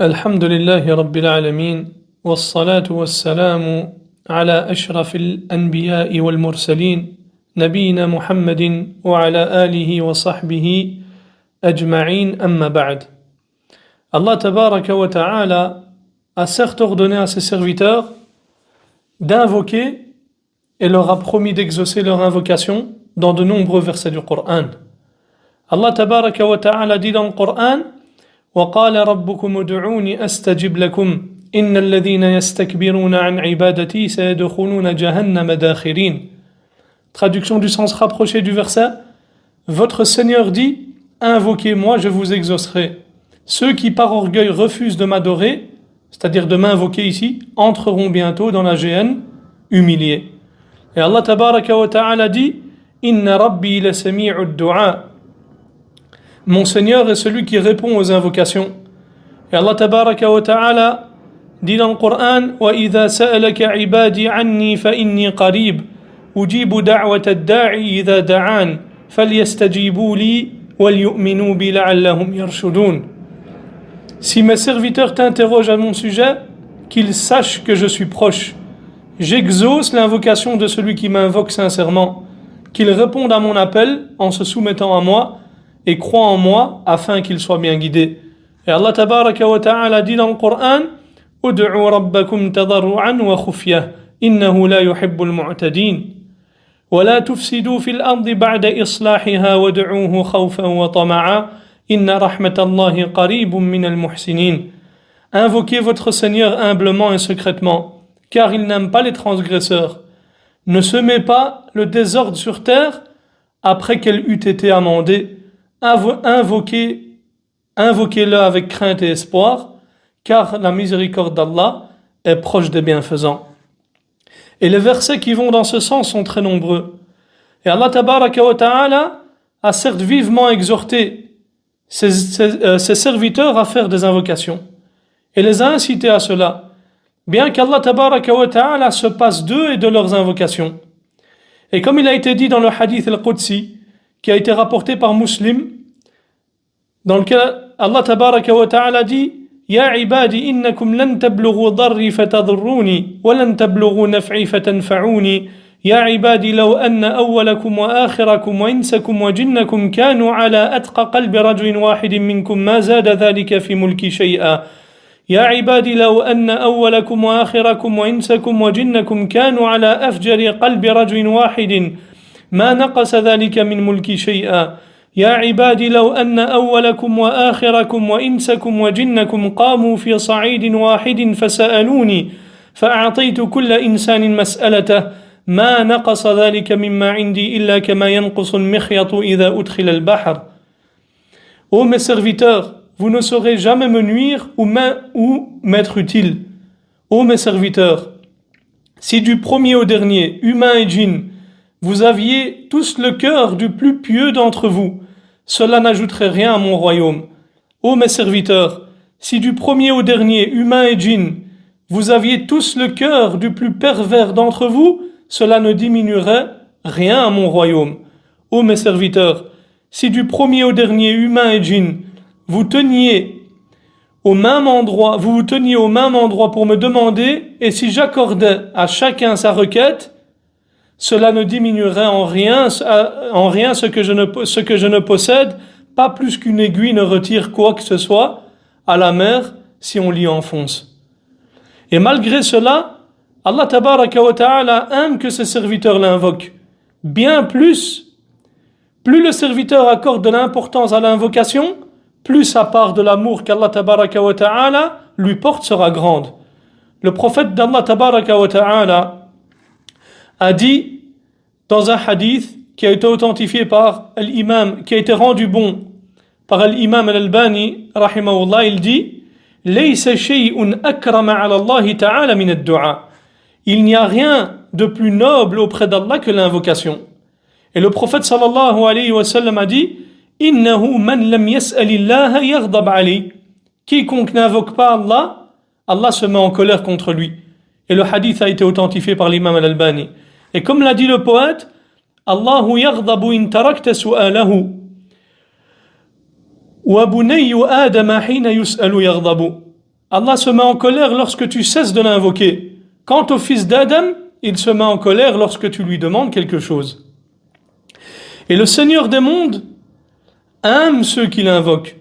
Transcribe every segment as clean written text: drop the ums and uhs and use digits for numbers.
الحمد لله رب العالمين والصلاة والسلام على أشرف الأنبياء والمرسلين نبينا محمد وعلى آله وصحبه أجمعين أما بعد. Allah tabaraka wa ta'ala a certes ordonné à ses serviteurs d'invoquer et leur a promis d'exaucer leur invocation dans de nombreux versets du Coran. Allah tabaraka wa ta'ala dit dans le Coran: وقال ربكم ادعوني أستجب لكم إن الذين يستكبرون عن عبادتي سيدخلون جهنم داخرين. Traduction du sens rapproché du verset: Votre Seigneur dit: Invoquez-moi, je vous exaucerai. Ceux qui par orgueil refusent de m'adorer, c'est-à-dire de m'invoquer ici, entreront bientôt dans la géhenne humiliés. Et Allah tabaraka wa ta'ala dit: Inna rabbi la sami'u du'a. Mon Seigneur est celui qui répond aux invocations. Et Allah tabaraka wa ta'ala dit dans le Coran: وَإِذَا سَأَلَكَ عِبَادِي عَنِّي فَإِنِّي قَرِيبٌ أُجِيبُ دَعْوَةَ الدَّاعِ إِذَا دَعَانِ فَلْيَسْتَجِيبُوا لِي وَلْيُؤْمِنُوا بِي لَعَلَّهُمْ يَرْشُدُونَ. Si mes serviteurs t'interrogent à mon sujet, qu'ils sachent que je suis proche. J'exauce l'invocation de celui qui m'invoque sincèrement, qu'ils répondent à mon appel en se soumettant à moi et croient en moi afin qu'ils soient bien guidés. Et Allah tabaraka wa ta'ala dit dans le Coran: Ud'u rabbakum tadarru'an wa khufyah innahu la yuhibbul mu'tadin wa la tufsidu fil ardi ba'da islahiha wad'uhu khawfan wa tama'a inna rahmatallahi qaribun minal muhsinin. Invoquez votre Seigneur humblement et secrètement, car il n'aime pas les transgresseurs. Ne semez pas le désordre sur terre après qu'elle eût été amendée. Invoquez-le avec crainte et espoir, car la miséricorde d'Allah est proche des bienfaisants. Et les versets qui vont dans ce sens sont très nombreux. Et Allah tabaraka wa ta'ala a certes vivement exhorté ses serviteurs à faire des invocations et les a incités à cela, bien qu'Allah tabaraka wa ta'ala se passe d'eux et de leurs invocations. Et comme il a été dit dans le hadith al-Qudsi, qui a été rapporté par Muslim, dans lequel Allah tabaraka wa ta'ala dit: Ya ibadi innakum lan tablughu darri fatadurruni wa lan tablughu naf'i fatanfa'uni ya ibadi law anna awwalakum wa akhirakum wa insakum wa jinnakum kanu ala atqa qalbi rajulin wahidin minkum ma zada dhalika fi mulki shay'a يا عبادي لو أن أولكم وآخركم وإنسكم وجنكم كانوا على أفجر قلب رجل واحد ما نقص ذلك من ملكي شيئا يا عبادي لو أن أولكم وآخركم وإنسكم وجنكم قاموا في صعيد واحد فسألوني فأعطيت كل إنسان مسألته ما نقص ذلك مما عندي إلا كما ينقص المخيط إذا أدخل البحر. Ô mes serviteurs, vous ne saurez jamais me nuire ou m'être utile. Ô mes serviteurs, si du premier au dernier, humains et djinns, vous aviez tous le cœur du plus pieux d'entre vous, cela n'ajouterait rien à mon royaume. Ô mes serviteurs, si du premier au dernier, humains et djinns, vous aviez tous le cœur du plus pervers d'entre vous, cela ne diminuerait rien à mon royaume. Ô mes serviteurs, si du premier au dernier, humains et djinns, vous vous teniez au même endroit pour me demander, et si j'accordais à chacun sa requête, cela ne diminuerait en rien ce que je ne possède, pas plus qu'une aiguille ne retire quoi que ce soit à la mer si on l'y enfonce. Et malgré cela, Allah tabaraka wa ta'ala aime que ses serviteurs l'invoquent. Bien plus le serviteur accorde de l'importance à l'invocation, plus sa part de l'amour qu'Allah tabaraka wa ta'ala lui porte sera grande. Le prophète d'Allah tabaraka wa ta'ala a dit dans un hadith qui a été authentifié par l'imam, qui a été rendu bon par l'imam al-Albani rahimahullah, il dit: Laysa shay'un akrama 'ala Allah ta'ala min ad-du'a. Il n'y a rien de plus noble auprès d'Allah que l'invocation. Et le prophète sallallahu alayhi wa sallam a dit: Innahu man lam yas'alillaha yaghdab alayhi. Quiconque n'invoque pas Allah, Allah se met en colère contre lui. Et le hadith a été authentifié par l'imam al-Albani. Et comme l'a dit le poète, Allahu yaghdabu in tarakta su'alahu wa bunayyu adama hina yus'alu yaghdabu. Allah se met en colère lorsque tu cesses de l'invoquer. Quant au fils d'Adam, il se met en colère lorsque tu lui demandes quelque chose. Et le Seigneur des mondes aime ceux qui l'invoquent.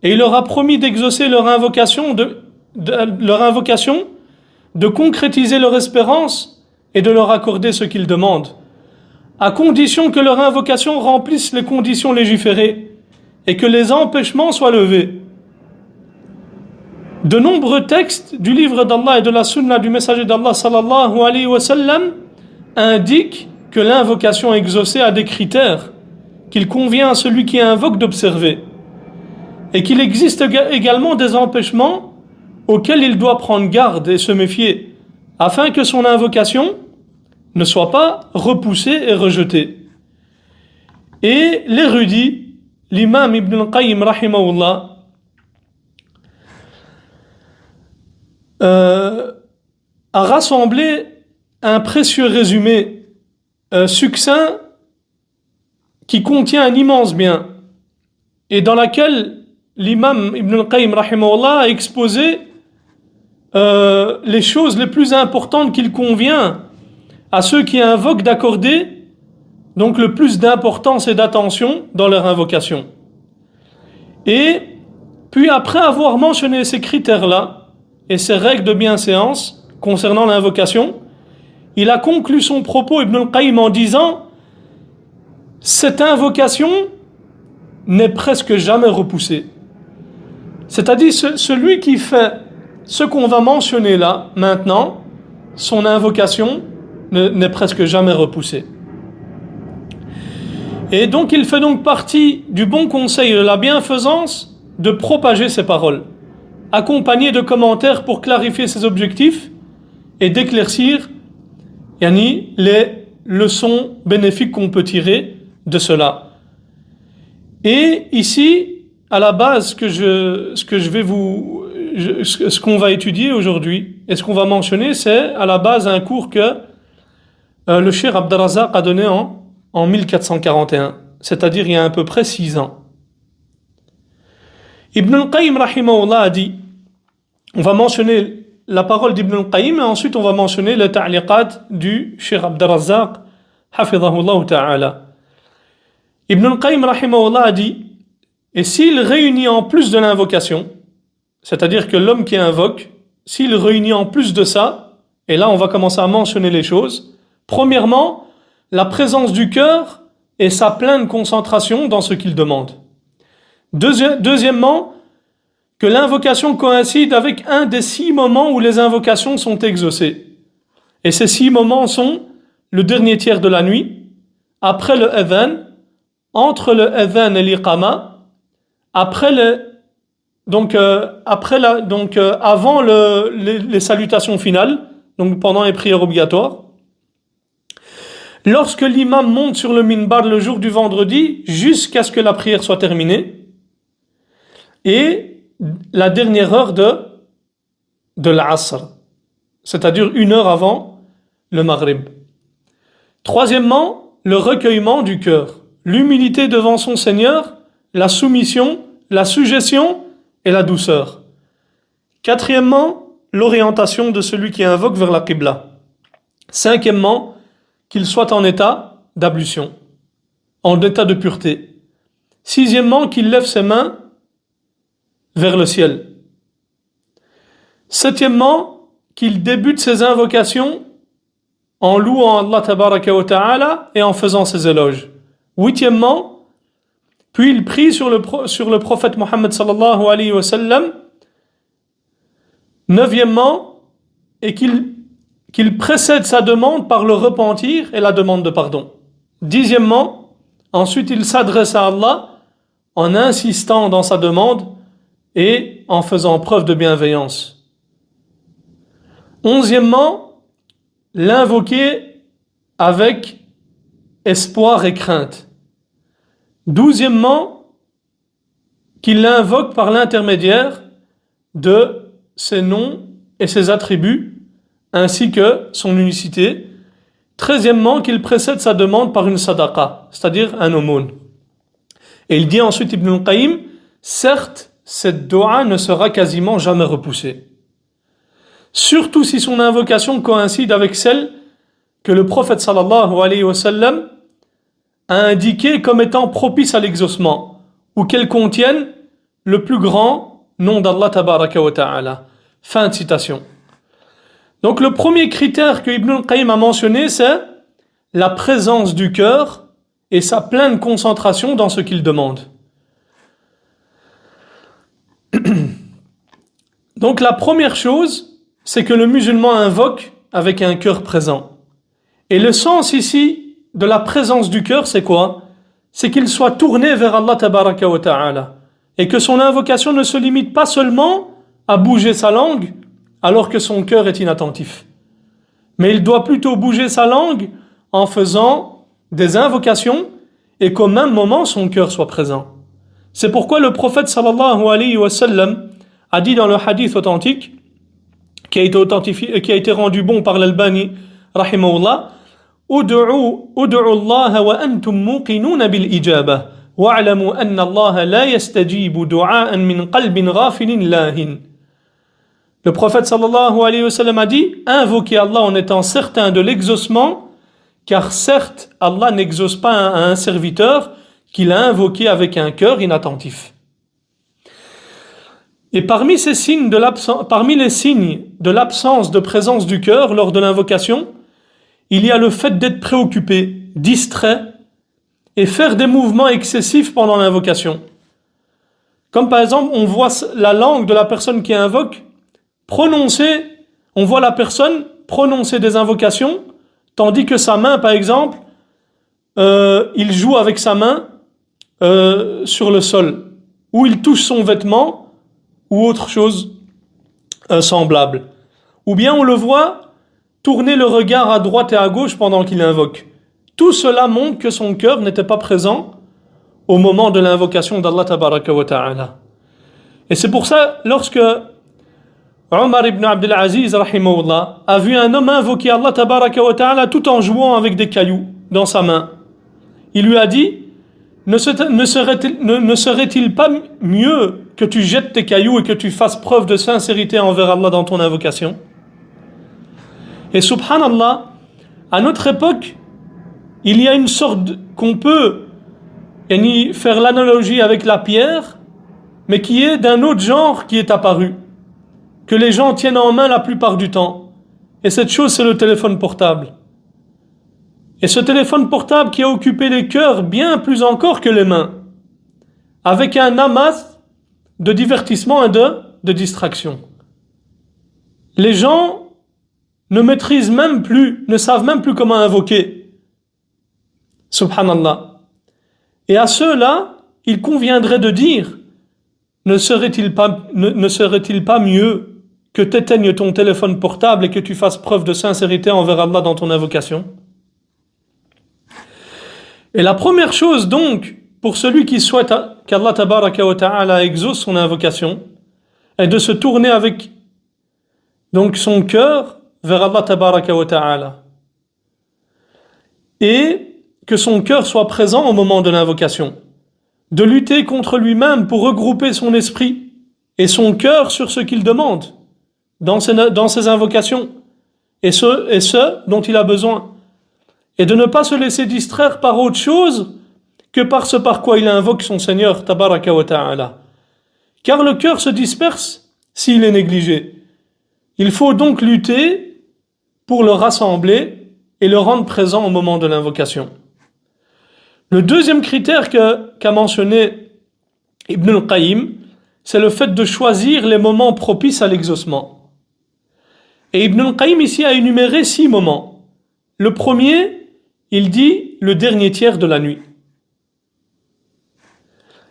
Et il leur a promis d'exaucer leur invocation, de concrétiser leur espérance et de leur accorder ce qu'ils demandent, à condition que leur invocation remplisse les conditions légiférées et que les empêchements soient levés. De nombreux textes du livre d'Allah et de la sunna du messager d'Allah sallallahu alayhi wa sallam indiquent que l'invocation exaucée a des critères qu'il convient à celui qui invoque d'observer et qu'il existe également des empêchements auxquels il doit prendre garde et se méfier afin que son invocation ne soit pas repoussée et rejetée. Et l'érudit, l'imam Ibn al-Qayyim rahimahullah, a rassemblé un précieux résumé succinct qui contient un immense bien et dans laquelle l'imam Ibn al-Qayyim rahimahullah a exposé les choses les plus importantes qu'il convient à ceux qui invoquent d'accorder donc le plus d'importance et d'attention dans leur invocation. Et puis après avoir mentionné ces critères-là et ces règles de bienséance concernant l'invocation, il a conclu son propos Ibn al-Qayyim en disant: cette invocation n'est presque jamais repoussée. C'est-à-dire celui qui fait ce qu'on va mentionner là, maintenant, son invocation n'est presque jamais repoussée. Et donc il fait donc partie du bon conseil et de la bienfaisance de propager ces paroles, accompagné de commentaires pour clarifier ses objectifs et d'éclaircir les leçons bénéfiques qu'on peut tirer de cela. Et ici, à la base, ce qu'on va étudier aujourd'hui et ce qu'on va mentionner, c'est à la base un cours que le Cheikh Abd al-Razzaq a donné en 1441, c'est-à-dire il y a à peu près 6 ans. Ibn al-Qayyim rahimahullah a dit, on va mentionner la parole d'Ibn al-Qayyim et ensuite on va mentionner le ta'liqat du Cheikh Abd al-Razzaq hafidhahullah ta'ala. Ibn al-Qayyim rahimahullah a dit, et s'il réunit en plus de l'invocation, c'est-à-dire que l'homme qui invoque, s'il réunit en plus de ça, et là on va commencer à mentionner les choses, premièrement, la présence du cœur et sa pleine concentration dans ce qu'il demande. Deuxièmement, que l'invocation coïncide avec un des 6 moments où les invocations sont exaucées. Et ces 6 moments sont le dernier tiers de la nuit, après le adhan, entre le adhan et l'iqama, avant les salutations finales, donc pendant les prières obligatoires. Lorsque l'imam monte sur le minbar le jour du vendredi, jusqu'à ce que la prière soit terminée, et la dernière heure de l'Asr, c'est-à-dire 1 heure avant le Maghrib. Troisièmement, le recueillement du cœur, l'humilité devant son Seigneur, la soumission, la sujétion et la douceur. Quatrièmement, l'orientation de celui qui invoque vers la Qibla. Cinquièmement, qu'il soit en état d'ablution, en état de pureté. Sixièmement, qu'il lève ses mains vers le ciel. Septièmement, qu'il débute ses invocations en louant Allah tabaraka wa ta'ala et en faisant ses éloges. Huitièmement, puis il prie sur le prophète Mohammed sallallahu alayhi wa sallam. Neuvièmement, et qu'il précède sa demande par le repentir et la demande de pardon. Dixièmement, ensuite il s'adresse à Allah en insistant dans sa demande et en faisant preuve de bienveillance. Onzièmement, l'invoquer avec espoir et crainte. Douzièmement, qu'il l'invoque par l'intermédiaire de ses noms et ses attributs, ainsi que son unicité. Treizièmement, qu'il précède sa demande par une sadaqa, c'est-à-dire un aumône. Et il dit ensuite Ibn al-Qayyim, certes, cette dua ne sera quasiment jamais repoussée. surtout si son invocation coïncide avec celle que le prophète sallallahu alayhi wa sallam a indiquée comme étant propice à l'exaucement, ou qu'elle contienne le plus grand nom d'Allah tabaraka wa ta'ala. Fin de citation. Donc le premier critère que Ibn al-Qayyim a mentionné, c'est la présence du cœur et sa pleine concentration dans ce qu'il demande. Donc la première chose, c'est que le musulman invoque avec un cœur présent. Et le sens ici de la présence du cœur, c'est quoi? C'est qu'il soit tourné vers Allah tabaraka wa ta'ala. Et que son invocation ne se limite pas seulement à bouger sa langue alors que son cœur est inattentif. Mais il doit plutôt bouger sa langue en faisant des invocations et qu'au même moment son cœur soit présent. C'est pourquoi le prophète sallallahu alayhi wa sallam a dit dans le hadith authentique qui a été rendu bon par l'Albani rahimahullah, Ud'u Allah wa antum muqinun bil ijabah wa'lamu anna Allah la yastajibu du'aan min qalbin ghafilin lahin. Le prophète sallallahu alayhi wa sallam a dit, invoquez Allah en étant certain de l'exaucement, car certes Allah n'exauce pas à un serviteur qu'il a invoqué avec un cœur inattentif. Et parmi les signes de l'absence de présence du cœur lors de l'invocation, il y a le fait d'être préoccupé, distrait et faire des mouvements excessifs pendant l'invocation. Comme par exemple, on voit la langue de la personne qui invoque on voit la personne prononcer des invocations, tandis que sa main, par exemple, il joue avec sa main sur le sol, ou il touche son vêtement, ou autre chose semblable. Ou bien on le voit tourner le regard à droite et à gauche pendant qu'il invoque. Tout cela montre que son cœur n'était pas présent au moment de l'invocation d'Allah tabaraka wa ta'ala. Et c'est pour ça, lorsque Omar ibn Abdul Aziz rahimahullah a vu un homme invoquer Allah tabaraka wa ta'ala tout en jouant avec des cailloux dans sa main, il lui a dit, ne serait-il pas mieux que tu jettes tes cailloux et que tu fasses preuve de sincérité envers Allah dans ton invocation? Et subhanallah, à notre époque, il y a une sorte qu'on peut faire l'analogie avec la pierre, mais qui est d'un autre genre qui est apparu, que les gens tiennent en main la plupart du temps. Et cette chose, c'est le téléphone portable. Et ce téléphone portable qui a occupé les cœurs bien plus encore que les mains, avec un amas de divertissement et de distraction. Les gens ne maîtrisent même plus, ne savent même plus comment invoquer. Subhanallah. Et à ceux-là, il conviendrait de dire, ne serait-il pas mieux que tu éteignes ton téléphone portable et que tu fasses preuve de sincérité envers Allah dans ton invocation? Et la première chose donc, pour celui qui souhaite qu'Allah tabaraka wa ta'ala exauce son invocation, est de se tourner avec donc son cœur vers Allah tabaraka wa ta'ala. Et que son cœur soit présent au moment de l'invocation. De lutter contre lui-même pour regrouper son esprit et son cœur sur ce qu'il demande dans ses invocations et ce dont il a besoin. Et de ne pas se laisser distraire par autre chose que par ce par quoi il invoque son Seigneur tabaraka wa ta'ala. Car le cœur se disperse s'il est négligé. Il faut donc lutter pour le rassembler et le rendre présent au moment de l'invocation. Le deuxième critère qu'a mentionné Ibn al-Qayyim, c'est le fait de choisir les moments propices à l'exaucement. Et Ibn al-Qayyim ici a énuméré 6 moments. Le premier, il dit le dernier tiers de la nuit.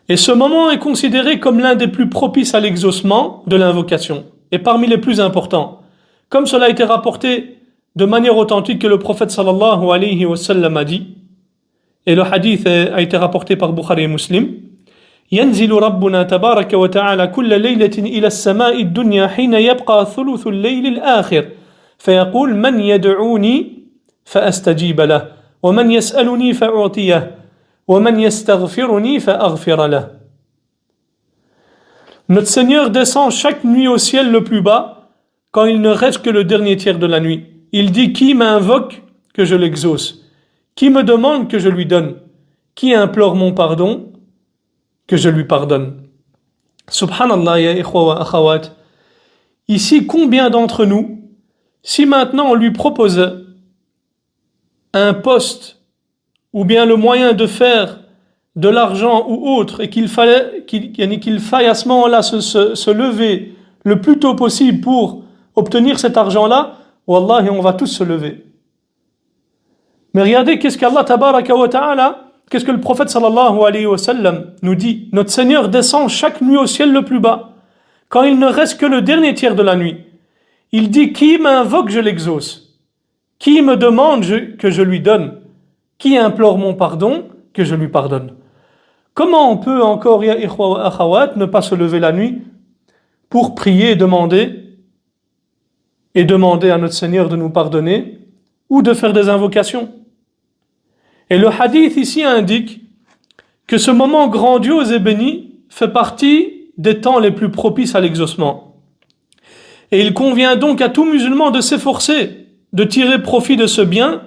Et ce moment est considéré comme l'un des plus propices à l'exaucement de l'invocation, et parmi les plus importants. Comme cela a été rapporté de manière authentique que le prophète sallallahu alayhi wa sallam a dit, et le hadith a été rapporté par Bukhari et Muslim, ينزل ربنا تبارك وتعالى كل ليلة إلى السماء الدنيا حين يبقى ثلث الليل الآخر فيقول من يدعوني فأستجيب له ومن يسألني فأعطيه ومن يستغفرني فأغفر له. Notre Seigneur descend chaque nuit au ciel le plus bas quand il ne reste que le dernier tiers de la nuit. Il dit: qui m'invoque, que je l'exauce. Qui me demande, que je lui donne. Qui implore mon pardon, que je lui pardonne. Subhanallah, ya ikhwa wa akhawat. Ici, combien d'entre nous, si maintenant on lui proposait un poste ou bien le moyen de faire de l'argent ou autre et qu'il faille à ce moment-là se lever le plus tôt possible pour obtenir cet argent-là, wallahi, on va tous se lever. Mais regardez qu'est-ce qu'Allah tabaraka wa ta'ala, qu'est-ce que le prophète sallallahu alayhi wa sallam nous dit. Notre Seigneur descend chaque nuit au ciel le plus bas, quand il ne reste que le dernier tiers de la nuit. Il dit: qui m'invoque, je l'exauce. Qui me demande, que je lui donne. Qui implore mon pardon, que je lui pardonne. Comment on peut encore, ya ikhwa wa akhawat, ne pas se lever la nuit pour prier et demander à notre Seigneur de nous pardonner ou de faire des invocations? Et le hadith ici indique que ce moment grandiose et béni fait partie des temps les plus propices à l'exaucement. Et il convient donc à tout musulman de s'efforcer de tirer profit de ce bien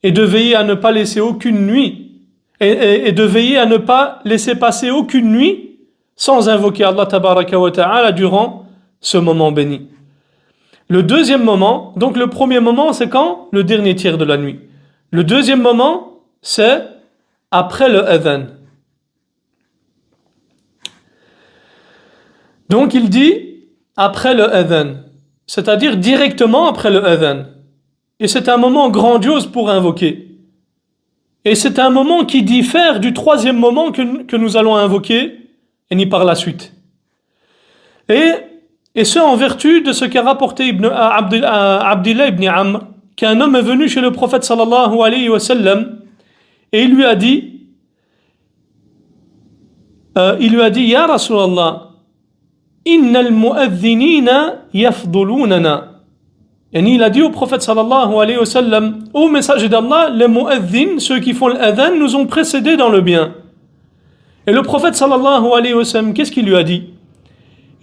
et de veiller à ne pas laisser aucune nuit et de veiller à ne pas laisser passer aucune nuit sans invoquer Allah tabaraka wa ta'ala durant ce moment béni. Le deuxième moment, donc le premier moment c'est quand? Le dernier tiers de la nuit. Le deuxième moment c'est après le adhan. Donc il dit après le adhan, c'est-à-dire directement après le adhan. Et c'est un moment grandiose pour invoquer. Et c'est un moment qui diffère du troisième moment que nous allons invoquer, et ni par la suite. Et ce en vertu de ce qu'a rapporté Abdullah ibn Amr, qu'un homme est venu chez le prophète sallallahu alayhi wa sallam, et il lui a dit, Ya Rasulallah, innal mu'adhdhinina yafdulunana. Et il a dit au prophète sallallahu alayhi wa sallam: ô messager d'Allah, les mu'adhdhin, ceux qui font l'adhan, nous ont précédés dans le bien. Et le prophète sallallahu alayhi wa sallam, qu'est-ce qu'il lui a dit?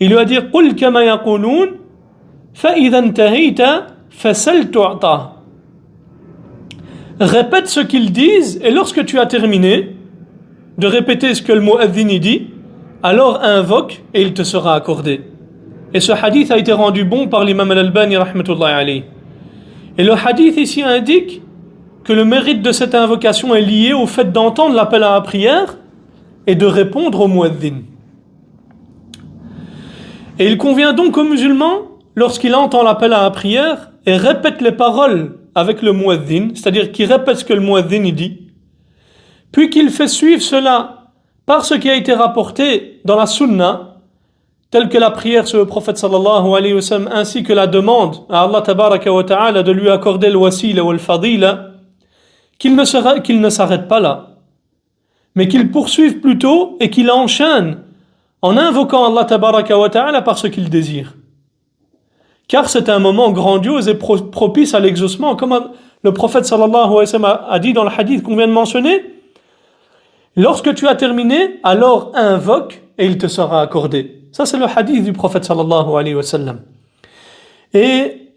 Il lui a dit: qul kama yaqulun fa idha intahita fasal tu'ta. Répète ce qu'ils disent, et lorsque tu as terminé de répéter ce que le mu'adhdhin dit, alors invoque et il te sera accordé. Et ce hadith a été rendu bon par l'imam al-Albani rahmatullahi alayhi. Et le hadith ici indique que le mérite de cette invocation est lié au fait d'entendre l'appel à la prière et de répondre au muezzin. Et il convient donc au musulman, lorsqu'il entend l'appel à la prière et répète les paroles avec le muezzin, c'est-à-dire qu'il répète ce que le muezzin dit, puis qu'il fait suivre cela par ce qui a été rapporté dans la sunna, tel que la prière sur le prophète sallallahu alayhi wa sallam, ainsi que la demande à Allah tabaraka wa ta'ala de lui accorder le wasila ou le fadila, qu'il ne s'arrête pas là, mais qu'il poursuive plutôt et qu'il enchaîne en invoquant Allah tabaraka wa ta'ala par ce qu'il désire. Car c'est un moment grandiose et propice à l'exaucement, comme le prophète sallallahu alayhi wa sallam a dit dans le hadith qu'on vient de mentionner: lorsque tu as terminé, alors invoque et il te sera accordé. Ça, c'est le hadith du prophète sallallahu alayhi wa sallam. Et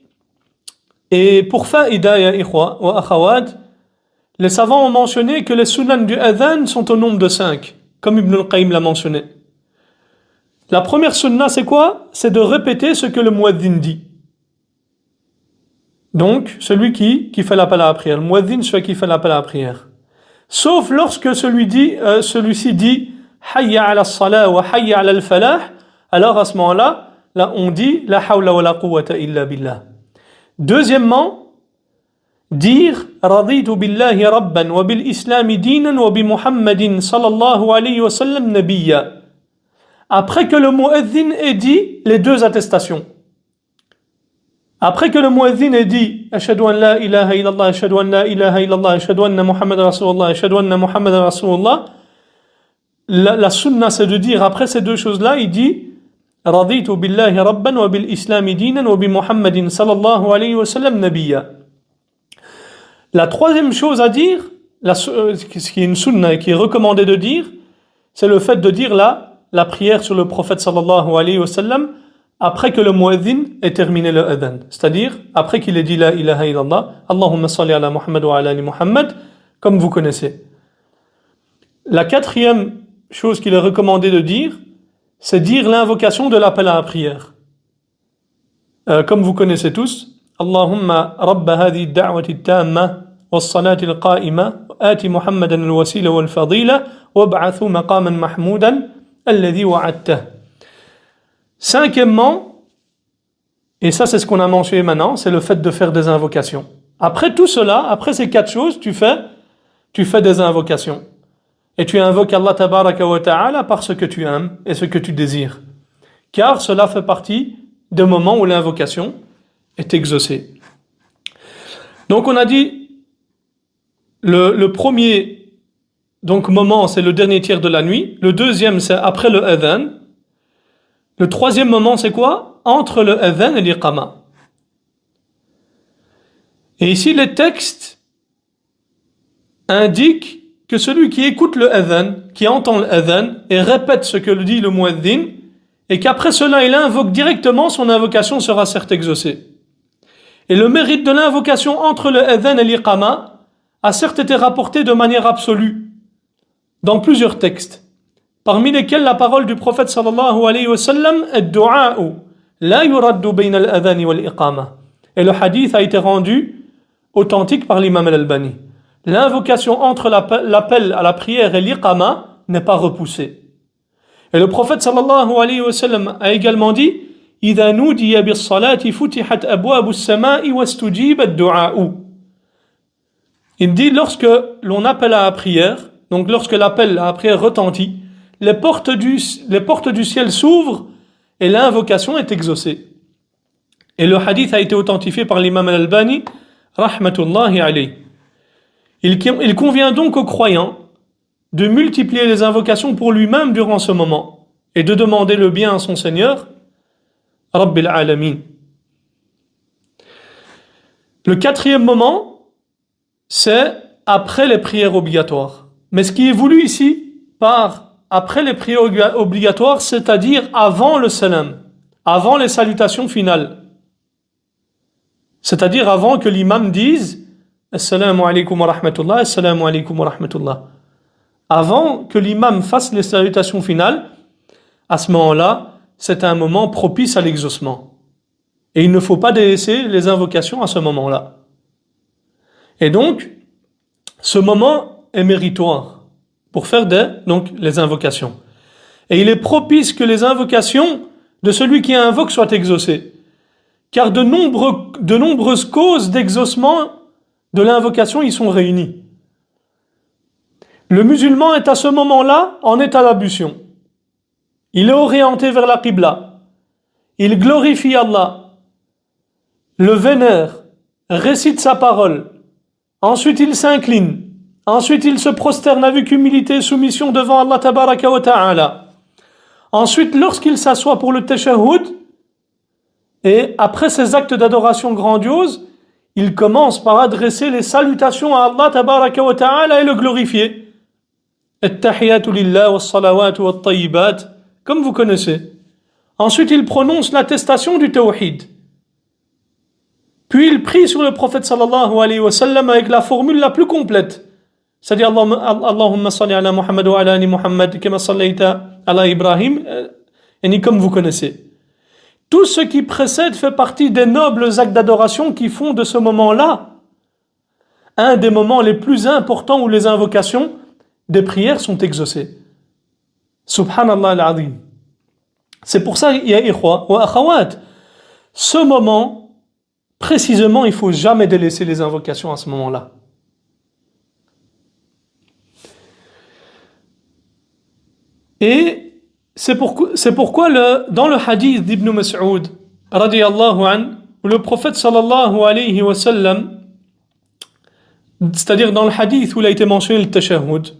pour faïda, ya ikhwa wa akhawat, les savants ont mentionné que les sunan du adhan sont au nombre de 5, comme Ibn al-Qayyim l'a mentionné. La première sunna, c'est quoi? C'est de répéter ce que le muezzin dit. Donc, celui qui fait l'appel à la prière. Le muezzin, celui qui fait l'appel à la prière. Sauf lorsque celui-ci dit hayya ala as-salah wa hayya ala al-falah, alors à ce moment-là, là on dit la hawla wa la quwwata illa billah. Deuxièmement, dire raditu billahi rabban wa bil islami dinan wa bi muhammadin sallallahu alayhi wa sallam nabiyya. Après que le muezzin ait dit les deux attestations. Après que le muezzin ait dit ashhadu an la ilaha illallah, ashhadu an la ilaha illallah, ashhadu anna muhammadan rasulullah, ashhadu anna muhammadan rasulullah, la sunna c'est de dire après ces deux choses-là, il dit raditu billahi rabban wa bil islami dinan wa bi muhammadin sallallahu alayhi wa sallam nabiyya. La troisième chose à dire, ce qui est une sunna et qui est recommandé de dire, c'est le fait de dire la prière sur le prophète sallallahu alayhi wa sallam après que le muezzin ait terminé le adhan. C'est-à-dire, après qu'il ait dit la ilaha illallah, Allahumma salli ala Muhammad wa ala ali Muhammad, comme vous connaissez. La quatrième chose qu'il est recommandé de dire, c'est dire l'invocation de l'appel à la prière. Comme vous connaissez tous, Allahumma rabba hadhi da'wati tamma was-salati al-qa'ima ati Muhammadan al-wasila wal-fadila wab'athu maqaman mahmoudan alladhi wa'adtah. Cinquièmement, et ça c'est ce qu'on a mentionné maintenant, c'est le fait de faire des invocations. Après tout cela, après ces quatre choses, tu fais des invocations. Et tu invoques Allah tabaraka wa ta'ala par ce que tu aimes et ce que tu désires. Car cela fait partie des moments où l'invocation est exaucée. Donc on a dit, le premier moment c'est le dernier tiers de la nuit, le deuxième c'est après le adhan, le troisième moment c'est quoi? Entre le adhan et l'iqama. Et ici les textes indiquent que celui qui écoute le adhan, qui entend le adhan et répète ce que dit le muezzin, et qu'après cela il invoque directement, son invocation sera certes exaucée. Et le mérite de l'invocation entre le adhan et l'iqama a certes été rapporté de manière absolue dans plusieurs textes, parmi lesquels la parole du prophète sallallahu alayhi wa sallam est du'a'u la yuraddu bayna al-adhan wal iqama. Et le hadith a été rendu authentique par l'imam al-Albani. L'invocation entre l'appel à la prière et l'iqama n'est pas repoussée. Et le prophète sallallahu alayhi wa sallam a également dit إِذَا نُودِيَ بِالصَّلَاةِ فُتِحَتْ أَبْوَابُ السَّمَاءِ وَاسْتُجِيبَ الدُّعَاءُ. Il dit lorsque l'on appelle à la prière, donc lorsque l'appel à la prière retentit, les portes du ciel s'ouvrent et l'invocation est exaucée. Et le hadith a été authentifié par l'imam al-Albani rahmatullahi alayhi. Il convient donc au croyant de multiplier les invocations pour lui-même durant ce moment et de demander le bien à son Seigneur, Rabbil Alamin. Le quatrième moment, c'est après les prières obligatoires. Mais ce qui est voulu ici par après les prières obligatoires, c'est-à-dire avant le salam, avant les salutations finales. C'est-à-dire avant que l'imam dise Assalamu alaikum wa rahmatullah, Assalamu alaikum wa rahmatullah. Avant que l'imam fasse les salutations finales, à ce moment-là, c'est un moment propice à l'exaucement. Et il ne faut pas délaisser les invocations à ce moment-là. Et donc, ce moment est méritoire pour faire les invocations. Et il est propice que les invocations de celui qui invoque soient exaucées. Car de nombreuses causes d'exaucement de l'invocation y sont réunies. Le musulman est à ce moment-là en état d'ablution. Il est orienté vers la Qibla. Il glorifie Allah, le vénère, récite sa parole. Ensuite, il s'incline. Ensuite, il se prosterne avec humilité et soumission devant Allah tabaraka wa ta'ala. Ensuite, lorsqu'il s'assoit pour le tashahhud, et après ces actes d'adoration grandiose, il commence par adresser les salutations à Allah tabaraka wa ta'ala et le glorifier. At-tahiyatu lillah was-salawatu wat-tayyibat, comme vous connaissez. Ensuite, il prononce l'attestation du tawhid. Puis il prie sur le prophète sallallahu alayhi wa sallam avec la formule la plus complète. C'est-à-dire Allahumma salli ala Muhammad wa ala ali Muhammad kama sallayta ala Ibrahim, et comme vous connaissez. Tout ce qui précède fait partie des nobles actes d'adoration qui font de ce moment-là un des moments les plus importants où les invocations des prières sont exaucées. Subhanallah al-azim. C'est pour ça, ya ikhwa wa akhawat, ce moment, précisément, il ne faut jamais délaisser les invocations à ce moment-là. Et c'est pourquoi dans le hadith d'Ibn Mas'ud, radiyallahu an, où le prophète sallallahu alayhi wa sallam, c'est-à-dire dans le hadith où il a été mentionné le tashahhud,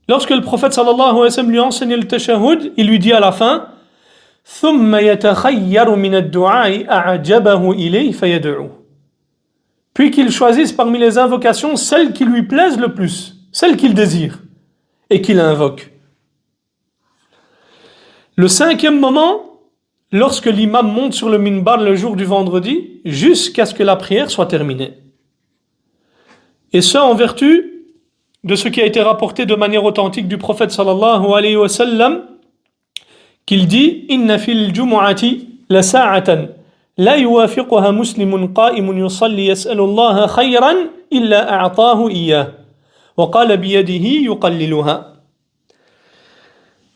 lorsque le prophète sallallahu alayhi wa sallam lui a enseigné le tashahhud, il lui dit à la fin, ثُمَّ يَتَخَيَّرُ مِنَ الدُّعَاءِ أَعْجَبَهُ إِلَيْهِ فَيَدْعُوهُ. Puis qu'il choisisse parmi les invocations celle qui lui plaise le plus, celle qu'il désire, et qu'il invoque. Le cinquième moment, lorsque l'imam monte sur le minbar le jour du vendredi, jusqu'à ce que la prière soit terminée. Et ce, en vertu de ce qui a été rapporté de manière authentique du prophète sallallahu alayhi wa sallam, qu'il dit « Inna fil jumu'ati la sa'atan, la yuwafiquha muslimun qa'imun yusalli yas'alu Allah khayran illa a'tahu iyyah, wa qala biyadihi yuqalliluha »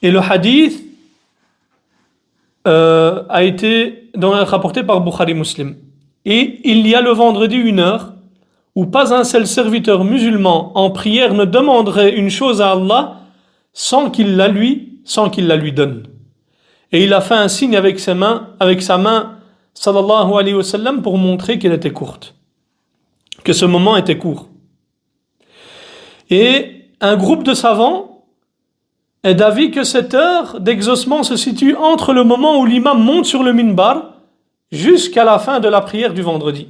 Et le hadith a été rapporté par Bukhari Muslim. Et il y a le vendredi 1 heure où pas un seul serviteur musulman en prière ne demanderait une chose à Allah sans qu'il la lui donne. Et il a fait un signe avec sa main, sallallahu alayhi wa sallam, pour montrer qu'elle était courte, que ce moment était court. Et un groupe de savants est d'avis que cette heure d'exaucement se situe entre le moment où l'imam monte sur le minbar jusqu'à la fin de la prière du vendredi.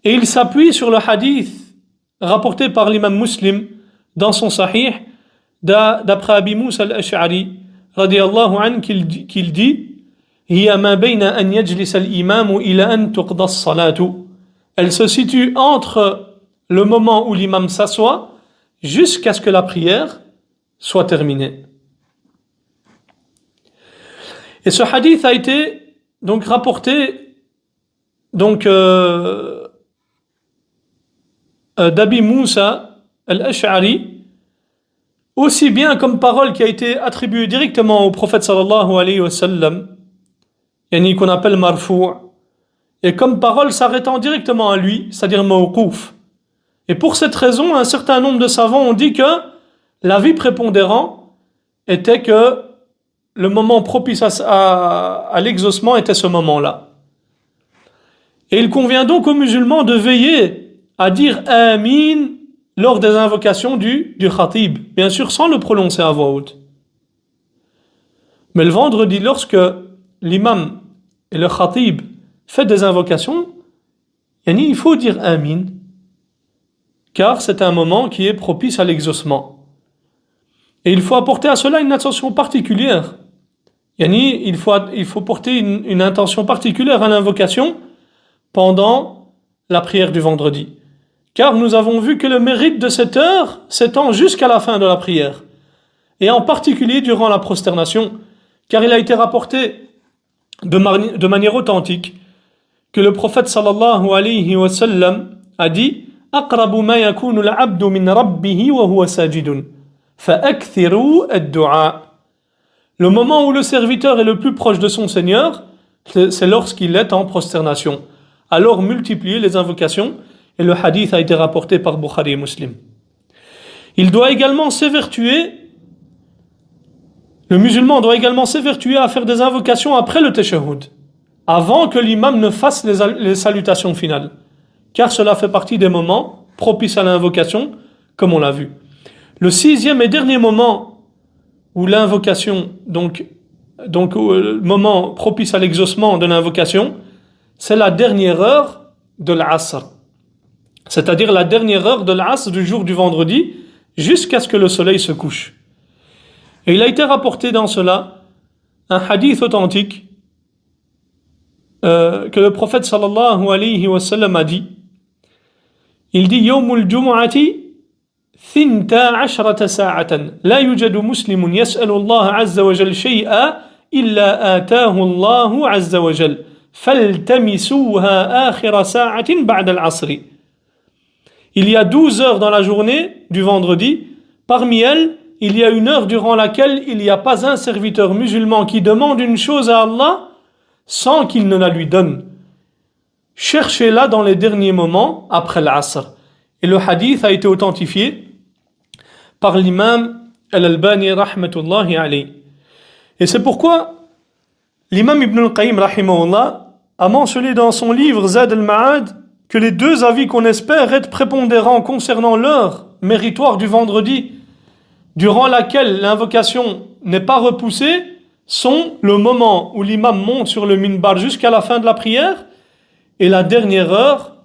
Et il s'appuie sur le hadith rapporté par l'imam Muslim dans son sahih d'après Abi Moussa al-Ash'ari radiyallahu anhu qu'il dit hiya ma bayna an yajlis al-imam ila an tuqda as-salatu. Elle se situe entre le moment où l'imam s'assoit jusqu'à ce que la prière soit terminée. Et ce hadith a été donc rapporté d'Abi Moussa al-Ash'ari, aussi bien comme parole qui a été attribuée directement au prophète sallallahu alayhi wa sallam, yani qu'on appelle marfou', et comme parole s'arrêtant directement à lui, c'est-à-dire mawqouf. Et pour cette raison, un certain nombre de savants ont dit que l'avis prépondérant était que le moment propice à l'exaucement était ce moment-là. Et il convient donc aux musulmans de veiller à dire Amin lors des invocations du khatib, bien sûr sans le prononcer à voix haute. Mais le vendredi, lorsque l'imam et le khatib fait des invocations, il faut dire Amin, car c'est un moment qui est propice à l'exaucement. Et il faut apporter à cela une attention particulière. Il faut porter une intention particulière à l'invocation pendant la prière du vendredi. Car nous avons vu que le mérite de cette heure s'étend jusqu'à la fin de la prière. Et en particulier durant la prosternation. Car il a été rapporté de manière authentique que le prophète sallallahu alayhi wa sallam a dit « Aqrabu ma yakunu al-abdu min rabbihi wa huwa sajidun. فَأَكْثِرُوا الدُّعَاء » Le moment où le serviteur est le plus proche de son Seigneur, c'est lorsqu'il est en prosternation. Alors multipliez les invocations, et le hadith a été rapporté par Bukhari et Muslim. Le musulman doit également s'évertuer à faire des invocations après le tashahhud, avant que l'imam ne fasse les salutations finales, car cela fait partie des moments propices à l'invocation, comme on l'a vu. Le 6e et dernier moment où l'invocation, donc le moment propice à l'exaucement de l'invocation, c'est la dernière heure de l'Asr. C'est-à-dire la dernière heure de l'Asr du jour du vendredi, jusqu'à ce que le soleil se couche. Et il a été rapporté dans cela un hadith authentique que le prophète sallallahu alayhi wa sallam a dit. Il dit Yawmul Jumu'ati ثنتا عشرة ساعة لا يوجد مسلم يسأل الله عز وجل شيئا إلا آتاه الله عز وجل فالتمسوها آخر ساعة بعد العصر. Il y a 12 heures dans la journée du vendredi. Parmi elles, il y a une heure durant laquelle il n'y a pas un serviteur musulman qui demande une chose à Allah sans qu'il ne la lui donne. Cherchez-la dans les derniers moments après l'Asr. Et le hadith a été authentifié par l'imam Al-Albani rahmatullahi alayhi. Et c'est pourquoi l'imam Ibn al-Qayyim rahimahullah a mentionné dans son livre Zad al-Ma'ad que les deux avis qu'on espère être prépondérants concernant l'heure méritoire du vendredi durant laquelle l'invocation n'est pas repoussée sont le moment où l'imam monte sur le minbar jusqu'à la fin de la prière et la dernière heure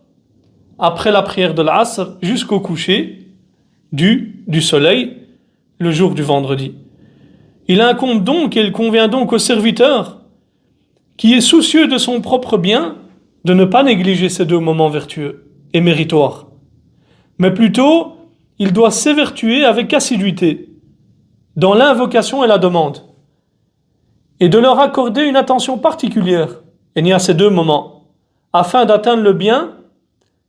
après la prière de l'Asr jusqu'au coucher du soleil le jour du vendredi. Il incombe donc et il convient donc au serviteur qui est soucieux de son propre bien, de ne pas négliger ces deux moments vertueux et méritoires. Mais plutôt, il doit s'évertuer avec assiduité dans l'invocation et la demande, et de leur accorder une attention particulière, et ni à ces deux moments, afin d'atteindre le bien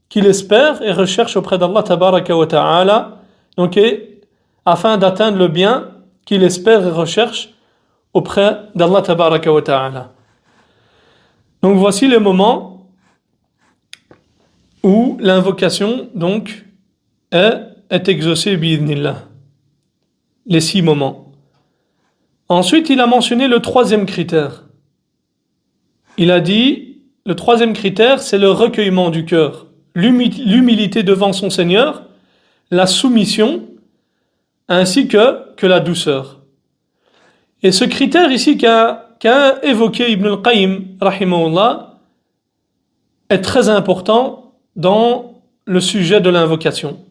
qu'il espère et recherche auprès d'Allah tabaraka wa ta'ala, donc afin d'atteindre le bien qu'il espère et recherche auprès d'Allah tabaraka wa ta'ala. Donc voici les moments où l'invocation donc est exaucée bi'idhnillah. Les 6 moments. Ensuite, il a mentionné le 3e critère. Il a dit, le 3e critère, c'est le recueillement du cœur, l'humilité devant son Seigneur, la soumission, ainsi que la douceur. Et ce critère ici qu'a évoqué Ibn al-Qayyim, rahimahullah, est très important dans le sujet de l'invocation,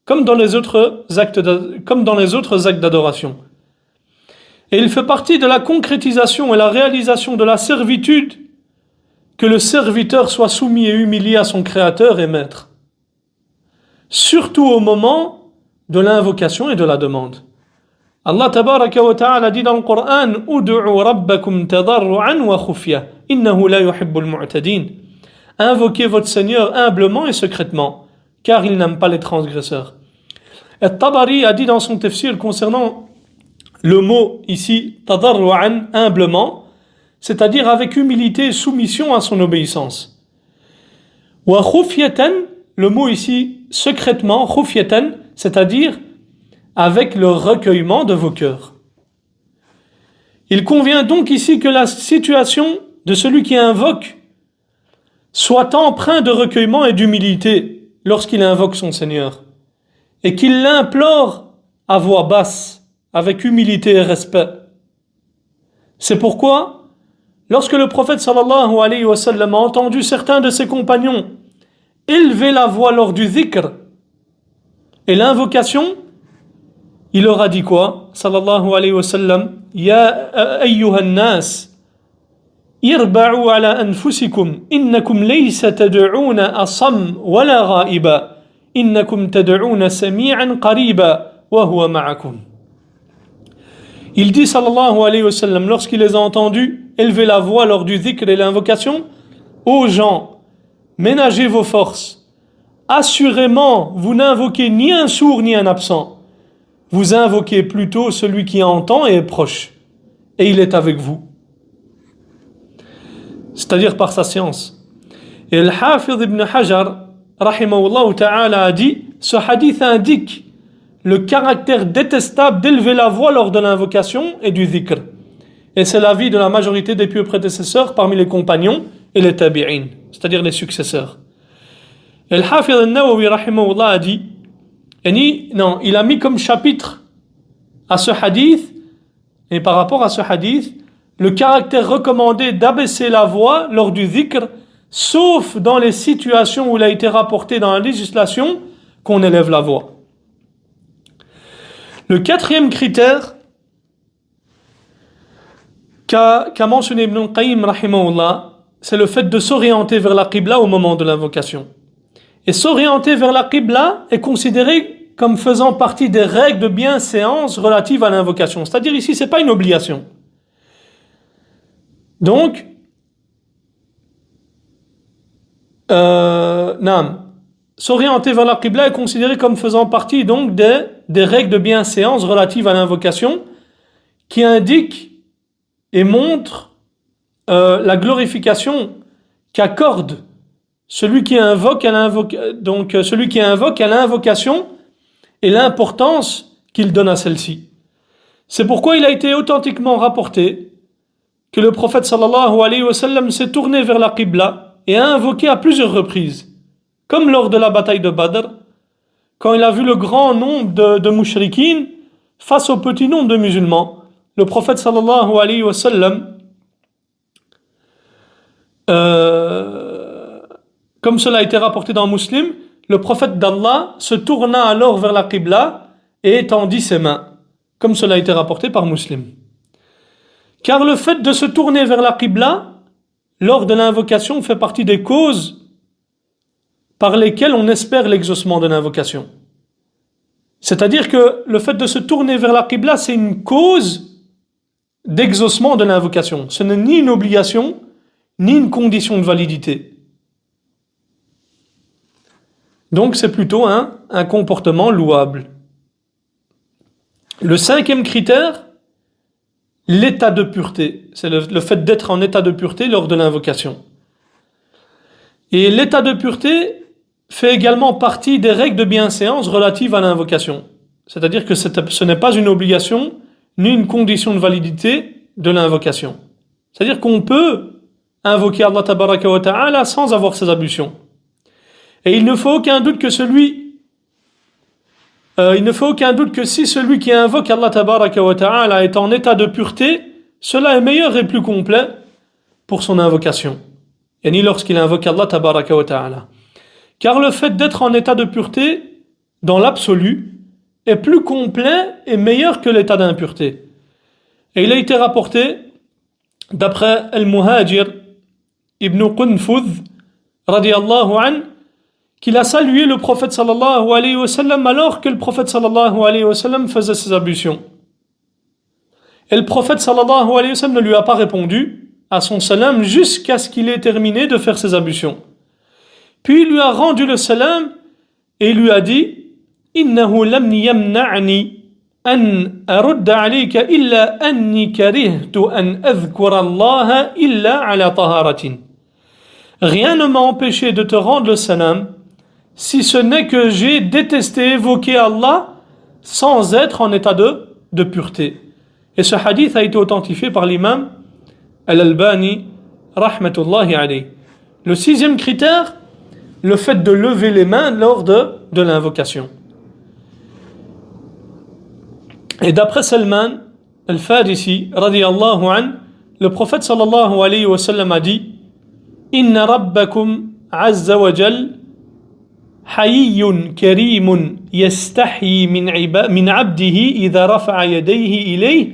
comme dans les autres actes d'adoration. Et il fait partie de la concrétisation et la réalisation de la servitude que le serviteur soit soumis et humilié à son Créateur et Maître, surtout au moment de l'invocation et de la demande. Allah tabaraka wa ta'ala dit dans le Coran: Ud'u rabbakum tadarru'an wa khufya, innahu la yuhibbul mu'tadin. Invoquez votre Seigneur humblement et secrètement, car il n'aime pas les transgresseurs. Et Tabari a dit dans son tafsir concernant le mot ici, tadarru'an, humblement, c'est-à-dire avec humilité et soumission à son obéissance. Wa khufyatan, le mot ici, secrètement, khufyatan, c'est-à-dire avec le recueillement de vos cœurs. Il convient donc ici que la situation de celui qui invoque soit empreinte de recueillement et d'humilité lorsqu'il invoque son Seigneur, et qu'il l'implore à voix basse, avec humilité et respect. C'est pourquoi, lorsque le prophète sallallahu alayhi wa sallam a entendu certains de ses compagnons élever la voix lors du dhikr et l'invocation, il leur a dit quoi? Sallallahu alayhi wa sallam: Ya ayyuhan nas, irba'u ala anfusikum, innakum laysa tad'una asam wala ghaiba, innakum tad'una sami'an qariba, wa huwa ma'akum. Il dit sallallahu alayhi wa sallam, lorsqu'il les a entendus élever la voix lors du dhikr et l'invocation: Ô gens, ménagez vos forces. Assurément, vous n'invoquez ni un sourd ni un absent. Vous invoquez plutôt celui qui entend et est proche, et il est avec vous. C'est-à-dire par sa science. Et le Hafidh ibn Hajar, rahimahullah ta'ala, a dit, ce hadith indique le caractère détestable d'élever la voix lors de l'invocation et du dhikr. Et c'est l'avis de la majorité des pieux prédécesseurs parmi les compagnons et les tabi'in, c'est-à-dire les successeurs. Et le Hafidh al-Nawawi, rahimahullah, a dit, il a mis comme chapitre à ce hadith, et par rapport à ce hadith, le caractère recommandé d'abaisser la voix lors du dhikr, sauf dans les situations où il a été rapporté dans la législation qu'on élève la voix. Le 4e critère qu'a mentionné Ibn al-Qayyim, rahimahullah, c'est le fait de s'orienter vers la qibla au moment de l'invocation. Et s'orienter vers la qibla est considéré comme faisant partie des règles de bienséance relatives à l'invocation. C'est-à-dire ici, ce n'est pas une obligation. Donc, s'orienter vers la qibla est considéré comme faisant partie donc des règles de bienséance relatives à l'invocation qui indiquent et montrent la glorification qu'accorde celui qui invoque à l'invocation et l'importance qu'il donne à celle-ci. C'est pourquoi il a été authentiquement rapporté que le prophète sallallahu alayhi wa sallam s'est tourné vers la qibla et a invoqué à plusieurs reprises, comme lors de la bataille de Badr, quand il a vu le grand nombre de mushrikines face au petit nombre de musulmans. Le prophète sallallahu alayhi wa sallam, comme cela a été rapporté dans Muslim, le prophète d'Allah se tourna alors vers la qibla et étendit ses mains, comme cela a été rapporté par Muslim. Car le fait de se tourner vers la qibla lors de l'invocation fait partie des causes par lesquelles on espère l'exaucement de l'invocation. C'est-à-dire que le fait de se tourner vers la Qibla, c'est une cause d'exaucement de l'invocation. Ce n'est ni une obligation, ni une condition de validité. Donc c'est plutôt un comportement louable. Le 5e critère, l'état de pureté. C'est le fait d'être en état de pureté lors de l'invocation. Et l'état de pureté fait également partie des règles de bienséance relatives à l'invocation. C'est-à-dire que ce n'est pas une obligation ni une condition de validité de l'invocation. C'est-à-dire qu'on peut invoquer Allah Tabaraka wa Ta'ala sans avoir ses ablutions. Et il ne faut aucun doute que si celui qui invoque Allah Tabaraka wa Ta'ala est en état de pureté, cela est meilleur et plus complet pour son invocation. Et ni lorsqu'il invoque Allah Tabaraka wa Ta'ala. Car le fait d'être en état de pureté, dans l'absolu, est plus complet et meilleur que l'état d'impureté. Et il a été rapporté, d'après Al-Muhajir ibn Qunfudh, radiyallahu an, qu'il a salué le prophète sallallahu alayhi wa sallam alors que le prophète sallallahu alayhi wa sallam faisait ses ablutions. Et le prophète sallallahu alayhi wa sallam ne lui a pas répondu à son salam jusqu'à ce qu'il ait terminé de faire ses ablutions. Puis il lui a rendu le salam et il lui a dit Innahu lam yamna'ni an arudda alayka illa anni karihtu an adhkura Allah illa ala taharatin. Rien ne m'a empêché de te rendre le salam si ce n'est que j'ai détesté évoquer Allah sans être en état de pureté. Et ce hadith a été authentifié par l'imam Al-Albani rahmatullahi alayhi. Le 6e critère, le fait de lever les mains lors de l'invocation. Et d'après Salman al-Farisi radiyallahu an, le prophète sallallahu alayhi wa sallam a dit Inna rabbakum azza wa jal hayyun karimun yastahyi min abdihi idha rafa'a yadayhi ilayhi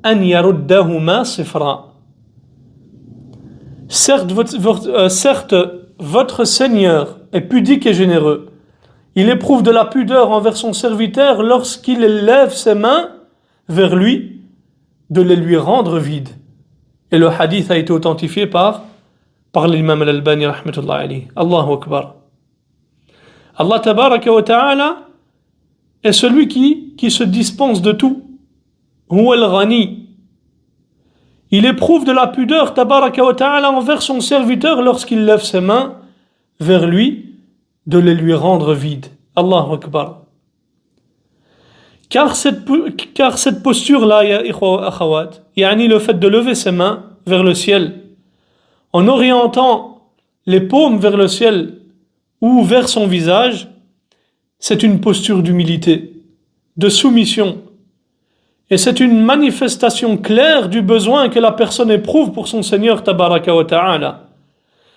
an yaruddahuma sifra. Certes, votre Seigneur est pudique et généreux. Il éprouve de la pudeur envers son serviteur lorsqu'il lève ses mains vers lui, de les lui rendre vides. Et le hadith a été authentifié par l'imam Al-Albani rahmatullahi alayhi. Allahu Akbar. Allah Tabaraka wa Ta'ala est celui qui se dispense de tout. Huwa al-Ghani. Il éprouve de la pudeur Tabaraka wa Ta'ala envers son serviteur lorsqu'il lève ses mains vers lui, de les lui rendre vides. Allahu Akbar. Car cette posture-là, ya ikhwa wa akhawat, yani le fait de lever ses mains vers le ciel, en orientant les paumes vers le ciel ou vers son visage, c'est une posture d'humilité, de soumission. Et c'est une manifestation claire du besoin que la personne éprouve pour son Seigneur Tabaraka wa Ta'ala.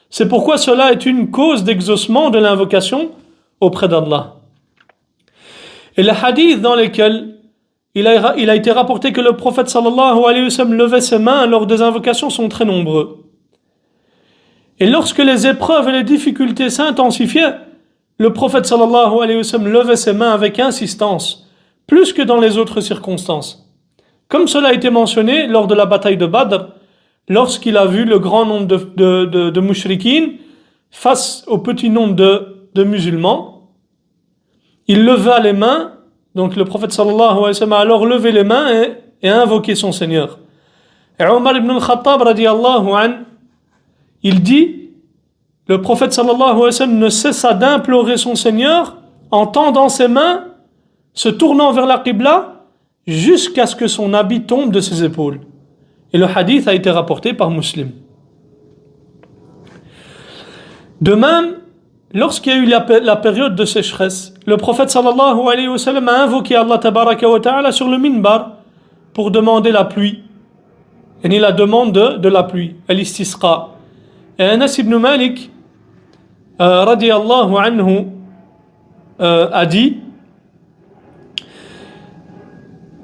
C'est pourquoi cela est une cause d'exaucement de l'invocation auprès d'Allah. Et les hadiths dans lesquels il a été rapporté que le prophète sallallahu alayhi wa sallam levait ses mains lors des invocations sont très nombreux. Et lorsque les épreuves et les difficultés s'intensifiaient, le prophète sallallahu alayhi wa sallam levait ses mains avec insistance, plus que dans les autres circonstances. Comme cela a été mentionné lors de la bataille de Badr, lorsqu'il a vu le grand nombre de mushrikines face au petit nombre de musulmans, il leva les mains, donc le prophète sallallahu alayhi wa sallam a alors levé les mains et invoqué son Seigneur. Et Omar ibn al-Khattab radiyallahu an, il dit, le prophète sallallahu alayhi wa sallam ne cessa d'implorer son Seigneur en tendant ses mains, se tournant vers la Qibla, jusqu'à ce que son habit tombe de ses épaules. Et le hadith a été rapporté par Muslim. De même, lorsqu'il y a eu la période de sécheresse, le prophète sallallahu alayhi wa sallam a invoqué Allah tabaraka wa ta'ala sur le minbar pour demander la pluie. Et la demande de la pluie, al-istisqa. Et Anas ibn Malik, radiyallahu anhu, a dit,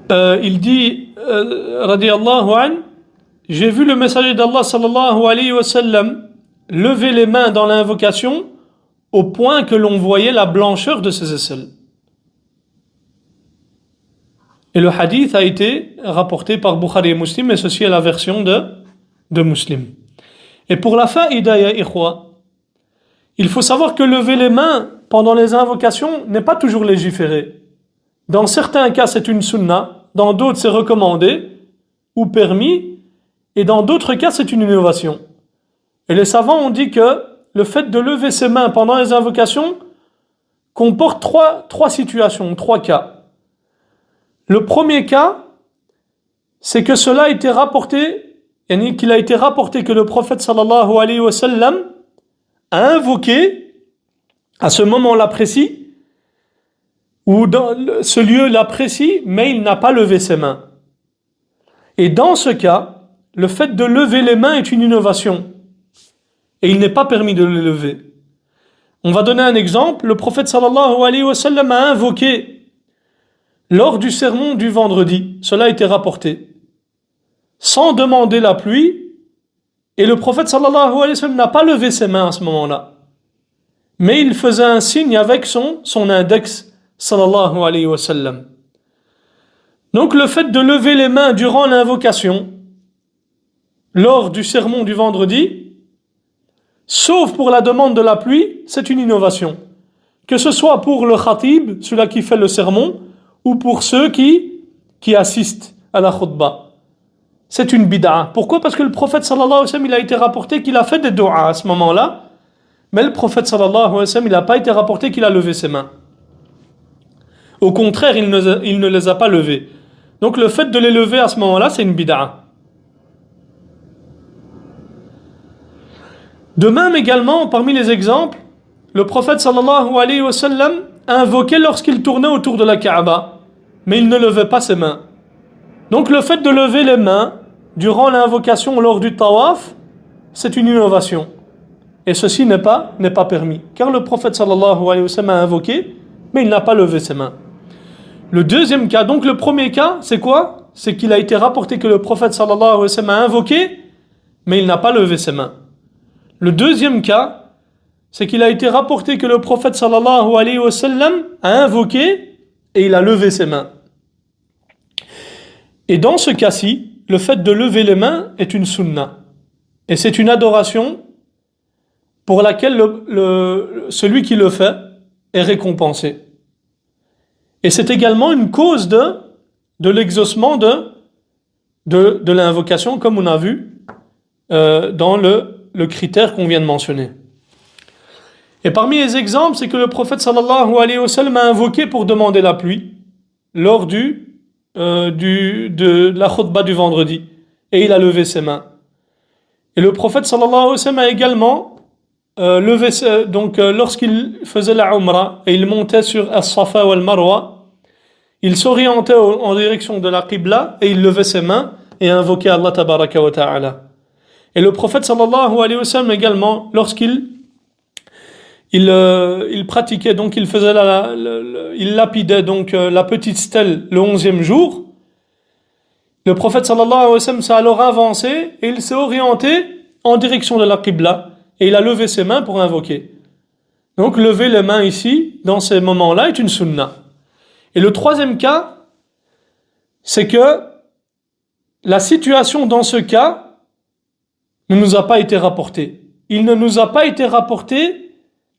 il dit, radiyallahu anhu, j'ai vu le messager d'Allah sallallahu alayhi wa sallam lever les mains dans l'invocation au point que l'on voyait la blancheur de ses aisselles. Et le hadith a été rapporté par Bukhari et Muslim, et ceci est la version de Muslim. Et pour la faïda, ya ikhwa, il faut savoir que lever les mains pendant les invocations n'est pas toujours légiféré. Dans certains cas, c'est une sunna, dans d'autres, c'est recommandé ou permis, et dans d'autres cas, c'est une innovation. Et les savants ont dit que le fait de lever ses mains pendant les invocations comporte trois situations, trois cas. Le premier cas, c'est que cela a été rapporté, qu'il a été rapporté que le prophète sallallahu alayhi wa sallam a invoqué à ce moment-là précis, ou dans ce lieu-là précis, mais il n'a pas levé ses mains. Et dans ce cas, le fait de lever les mains est une innovation. Et il n'est pas permis de les lever. On va donner un exemple. Le prophète sallallahu alayhi wa sallam a invoqué lors du sermon du vendredi, cela a été rapporté, sans demander la pluie, et le prophète sallallahu alayhi wa sallam n'a pas levé ses mains à ce moment-là. Mais il faisait un signe avec son index sallallahu alayhi wa sallam. Donc le fait de lever les mains durant l'invocation, lors du sermon du vendredi, sauf pour la demande de la pluie, c'est une innovation. Que ce soit pour le khatib, celui qui fait le sermon, ou pour ceux qui assistent à la khutbah. C'est une bid'a. Pourquoi? Parce que le prophète sallallahu alayhi wa sallam, il a été rapporté qu'il a fait des du'a à ce moment-là, mais le prophète sallallahu alayhi wa sallam, il n'a pas été rapporté qu'il a levé ses mains. Au contraire, il ne les a pas levées. Donc le fait de les lever à ce moment-là, c'est une bid'a. De même également, parmi les exemples, le prophète sallallahu alayhi wa sallam a invoqué lorsqu'il tournait autour de la Kaaba, mais il ne levait pas ses mains. Donc le fait de lever les mains durant l'invocation lors du tawaf, c'est une innovation. Et ceci n'est pas permis. Car le prophète sallallahu alayhi wa sallam a invoqué, mais il n'a pas levé ses mains. Le deuxième cas, donc le premier cas, c'est quoi? C'est qu'il a été rapporté que le prophète sallallahu alayhi wa sallam a invoqué, mais il n'a pas levé ses mains. Le deuxième cas, c'est qu'il a été rapporté que le prophète sallallahu alayhi wa sallam a invoqué et il a levé ses mains. Et dans ce cas-ci, le fait de lever les mains est une sunna. Et c'est une adoration pour laquelle celui qui le fait est récompensé. Et c'est également une cause de l'exaucement de l'invocation, comme on a vu dans le critère qu'on vient de mentionner. Et parmi les exemples, c'est que le prophète sallallahu alayhi wa sallam a invoqué pour demander la pluie lors de la khutbah du vendredi. Et il a levé ses mains. Et le prophète sallallahu alayhi wa sallam a également lorsqu'il faisait la umrah et il montait sur As-Safa wal Marwa, il s'orientait en direction de la Qibla et il levait ses mains et invoquait Allah tabaraka wa ta'ala. Et le prophète sallallahu alayhi wa sallam également, lorsqu'il pratiquait, donc il faisait il lapidait donc la petite stèle le 11e jour. Le prophète sallallahu alayhi wa sallam s'est alors avancé et il s'est orienté en direction de la Qibla et il a levé ses mains pour invoquer. Donc lever les mains ici, dans ces moments-là, est une sunna. Et le troisième cas, c'est que la situation dans ce cas ne nous a pas été rapportée. Il ne nous a pas été rapporté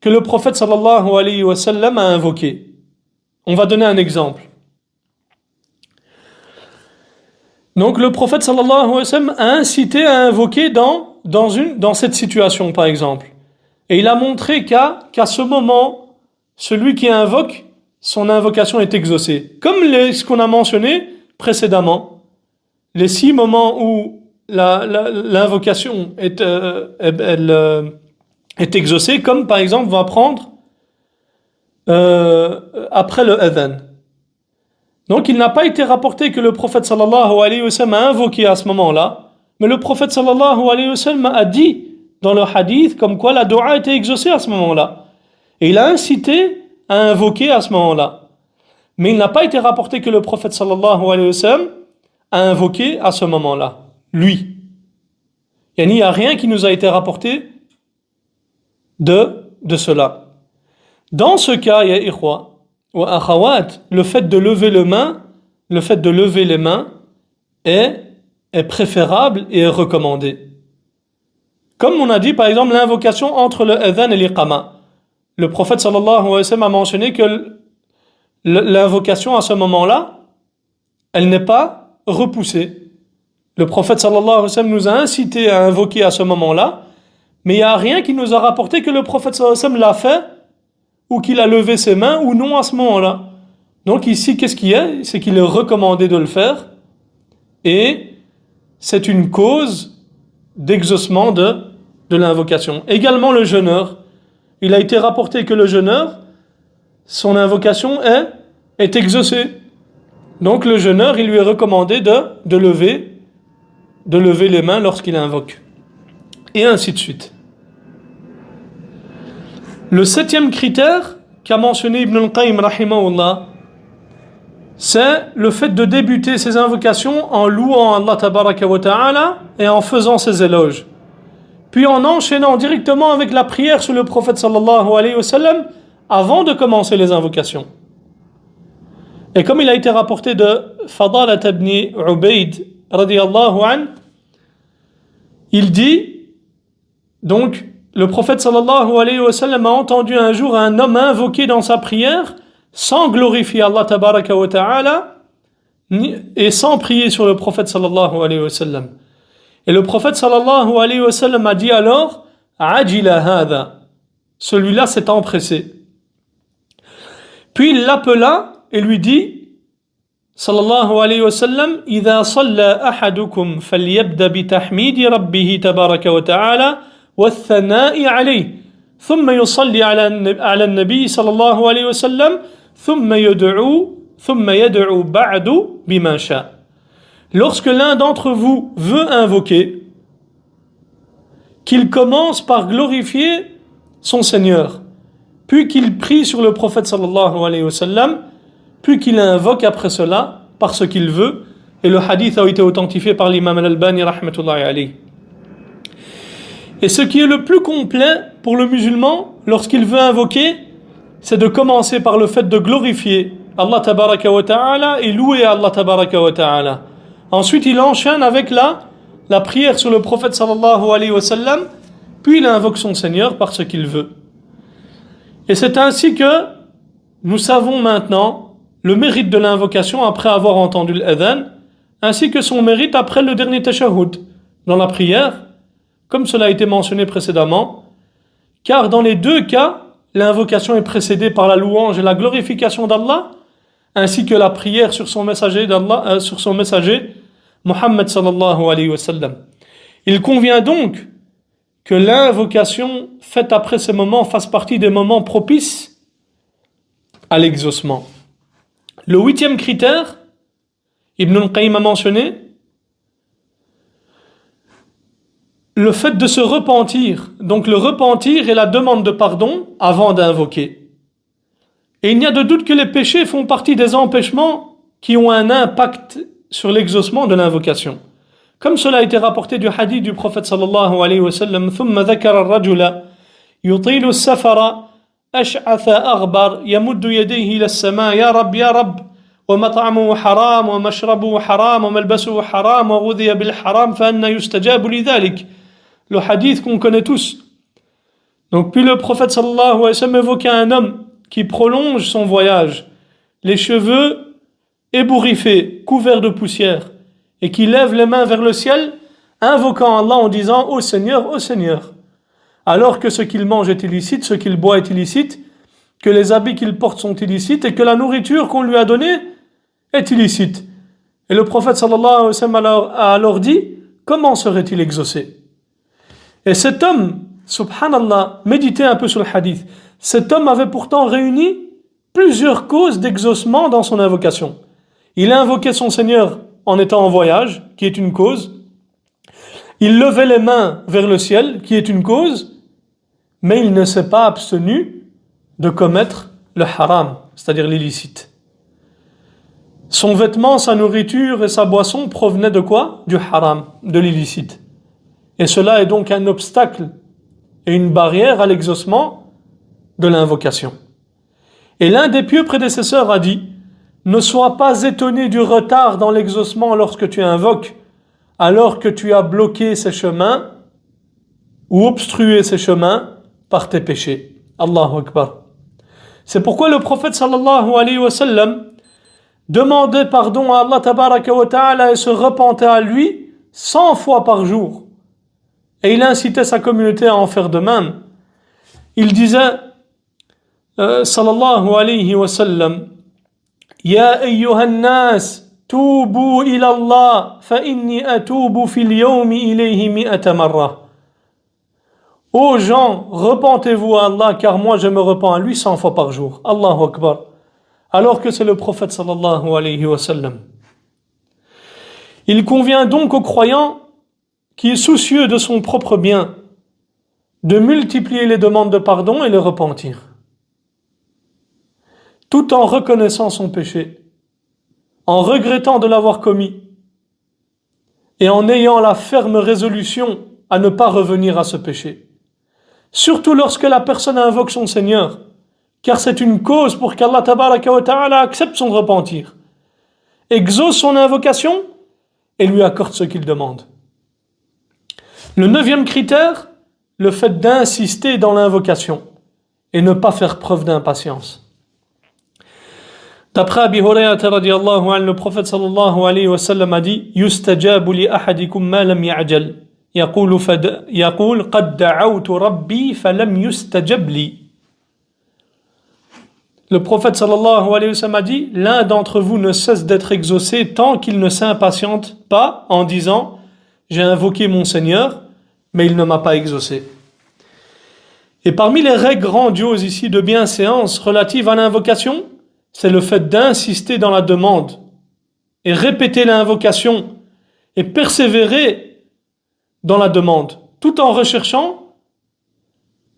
que le prophète sallallahu alayhi wa sallam a invoqué. On va donner un exemple. Donc le prophète sallallahu alayhi wa sallam a incité à invoquer dans cette situation par exemple. Et il a montré qu'à ce moment, celui qui invoque, son invocation est exaucée. Comme ce qu'on a mentionné précédemment, les 6 moments où l'invocation est exaucée, comme par exemple on va prendre après le adhan. Donc il n'a pas été rapporté que le prophète sallallahu alayhi wa sallam a invoqué à ce moment-là, mais le prophète sallallahu alayhi wa sallam a dit dans le hadith comme quoi la dua était exaucée à ce moment-là. Et il a incité à invoquer à ce moment-là. Mais il n'a pas été rapporté que le prophète sallallahu alayhi wa sallam a invoqué à ce moment-là, lui. Il n'y a rien qui nous a été rapporté de cela. Dans ce cas, ya ikhwa ou akhawat, le fait de lever les mains est préférable et est recommandé. Comme on a dit par exemple l'invocation entre le adhan et l'iqama. Le prophète sallallahu alayhi wa sallam a mentionné que l'invocation à ce moment-là, elle n'est pas repoussée. Le prophète sallallahu alayhi wa sallam nous a incité à invoquer à ce moment-là, mais il n'y a rien qui nous a rapporté que le prophète sallallahu alayhi wa sallam l'a fait ou qu'il a levé ses mains ou non à ce moment-là. Donc ici, qu'est-ce qu'il y a? C'est qu'il est recommandé de le faire et c'est une cause d'exaucement de l'invocation. Également le jeûneur. Il a été rapporté que le jeûneur, son invocation est exaucée. Donc le jeûneur, il lui est recommandé de lever les mains lorsqu'il invoque. Et ainsi de suite. Le 7e critère qu'a mentionné Ibn al-Qayyim rahimahullah, c'est le fait de débuter ses invocations en louant Allah tabaraka wa ta'ala et en faisant ses éloges. Puis en enchaînant directement avec la prière sur le prophète sallallahu alayhi wa sallam avant de commencer les invocations. Et comme il a été rapporté de Fadalat ibn Ubayd radiyallahu an, il dit donc le prophète sallallahu alayhi wa sallam a entendu un jour un homme invoquer dans sa prière sans glorifier Allah tabaraka wa ta'ala et sans prier sur le prophète sallallahu alayhi wa sallam. Et le prophète sallallahu alayhi wa sallam a dit alors Ajila hadha, celui-là s'est empressé. Puis il l'appela et lui dit sallallahu alayhi wa sallam Idha salla ahadukum falyabda bitahmidi rabbihi tabaraka wa ta'ala والثناء عليه ثم يصلي على النبي صلى الله عليه وسلم ثم يدعو بعد بما شاء. Lorsque l'un d'entre vous veut invoquer, qu'il commence par glorifier son Seigneur, puis qu'il prie sur le prophète sallallahu alayhi wa sallam, puis qu'il invoque après cela par ce qu'il veut. Et le hadith a été authentifié par l'imam al-Albani rahmatullahi alayhi. Et ce qui est le plus complet pour le musulman lorsqu'il veut invoquer, c'est de commencer par le fait de glorifier Allah tabaraka wa ta'ala et louer Allah tabaraka wa ta'ala. Ensuite, il enchaîne avec la prière sur le prophète sallallahu alayhi wa sallam, puis il invoque son Seigneur par ce qu'il veut. Et c'est ainsi que nous savons maintenant le mérite de l'invocation après avoir entendu l'adhan, ainsi que son mérite après le dernier tashahhud dans la prière, comme cela a été mentionné précédemment, car dans les deux cas, l'invocation est précédée par la louange et la glorification d'Allah, ainsi que la prière sur son messager Muhammad sallallahu alayhi wa sallam. Il convient donc que l'invocation faite après ces moments fasse partie des moments propices à l'exaucement. Le 8e critère, Ibn al-Qayyim a mentionné, le fait de se repentir, donc le repentir et la demande de pardon avant d'invoquer. Et il n'y a de doute que les péchés font partie des empêchements qui ont un impact sur l'exaucement de l'invocation. Comme cela a été rapporté du hadith du prophète sallallahu alayhi wa sallam, ثم ذكر الرجل يطيل السفر أشعث أغبر يمد يديه إلى السماء يا رب ومطعمه حرام ومشربه حرام وملبسه حرام وغذي بالحرام فأنى يستجاب لذلك. Le hadith qu'on connaît tous. Donc puis le prophète sallallahu alayhi wa sallam évoquait un homme qui prolonge son voyage, les cheveux ébouriffés, couverts de poussière, et qui lève les mains vers le ciel, invoquant Allah en disant « Ô Seigneur, ô Seigneur », alors que ce qu'il mange est illicite, ce qu'il boit est illicite, que les habits qu'il porte sont illicites, et que la nourriture qu'on lui a donnée est illicite. Et le prophète sallallahu alayhi wa sallam a alors dit « Comment serait-il exaucé ?» Et cet homme, subhanallah, méditez un peu sur le hadith, cet homme avait pourtant réuni plusieurs causes d'exaucement dans son invocation. Il a invoqué son Seigneur en étant en voyage, qui est une cause. Il levait les mains vers le ciel, qui est une cause, mais il ne s'est pas abstenu de commettre le haram, c'est-à-dire l'illicite. Son vêtement, sa nourriture et sa boisson provenaient de quoi? Du haram, de l'illicite. Et cela est donc un obstacle et une barrière à l'exaucement de l'invocation. Et l'un des pieux prédécesseurs a dit: ne sois pas étonné du retard dans l'exaucement lorsque tu invoques, alors que tu as bloqué ses chemins ou obstrué ses chemins par tes péchés. Allahu Akbar. C'est pourquoi le prophète sallallahu alayhi wa sallam demandait pardon à Allah tabaraka wa ta'ala et se repentait à lui 100 fois par jour. Et il incitait sa communauté à en faire de même. Il disait sallallahu alayhi wa sallam: Ya ayyuhan nas tubu ila Allah fa inni atubu fil yawmi ilayhi mi'ata marra. Ô gens, repentez-vous à Allah, car moi je me repens à lui 100 fois par jour. Allahu Akbar. Alors que c'est le prophète sallallahu alayhi wa sallam. Il convient donc au croyant qui est soucieux de son propre bien de multiplier les demandes de pardon et le repentir, tout en reconnaissant son péché, en regrettant de l'avoir commis et en ayant la ferme résolution à ne pas revenir à ce péché. Surtout lorsque la personne invoque son Seigneur, car c'est une cause pour qu'Allah tabaraka wa ta'ala accepte son repentir, exauce son invocation et lui accorde ce qu'il demande. Le 9e critère, le fait d'insister dans l'invocation et ne pas faire preuve d'impatience. D'après Abi Hurayra radiyallahu anhu, le prophète sallallahu alayhi wa sallam a dit: yustajabu li ahadikum ma lam ya'jal. يقول قد دعوت ربي فلم يستجب لي. Le prophète sallallahu alayhi wa sallam a dit: l'un d'entre vous ne cesse d'être exaucé tant qu'il ne s'impatiente pas en disant: j'ai invoqué mon Seigneur, mais il ne m'a pas exaucé. Et parmi les règles grandioses ici de bienséance relatives à l'invocation, c'est le fait d'insister dans la demande et répéter l'invocation et persévérer dans la demande, tout en recherchant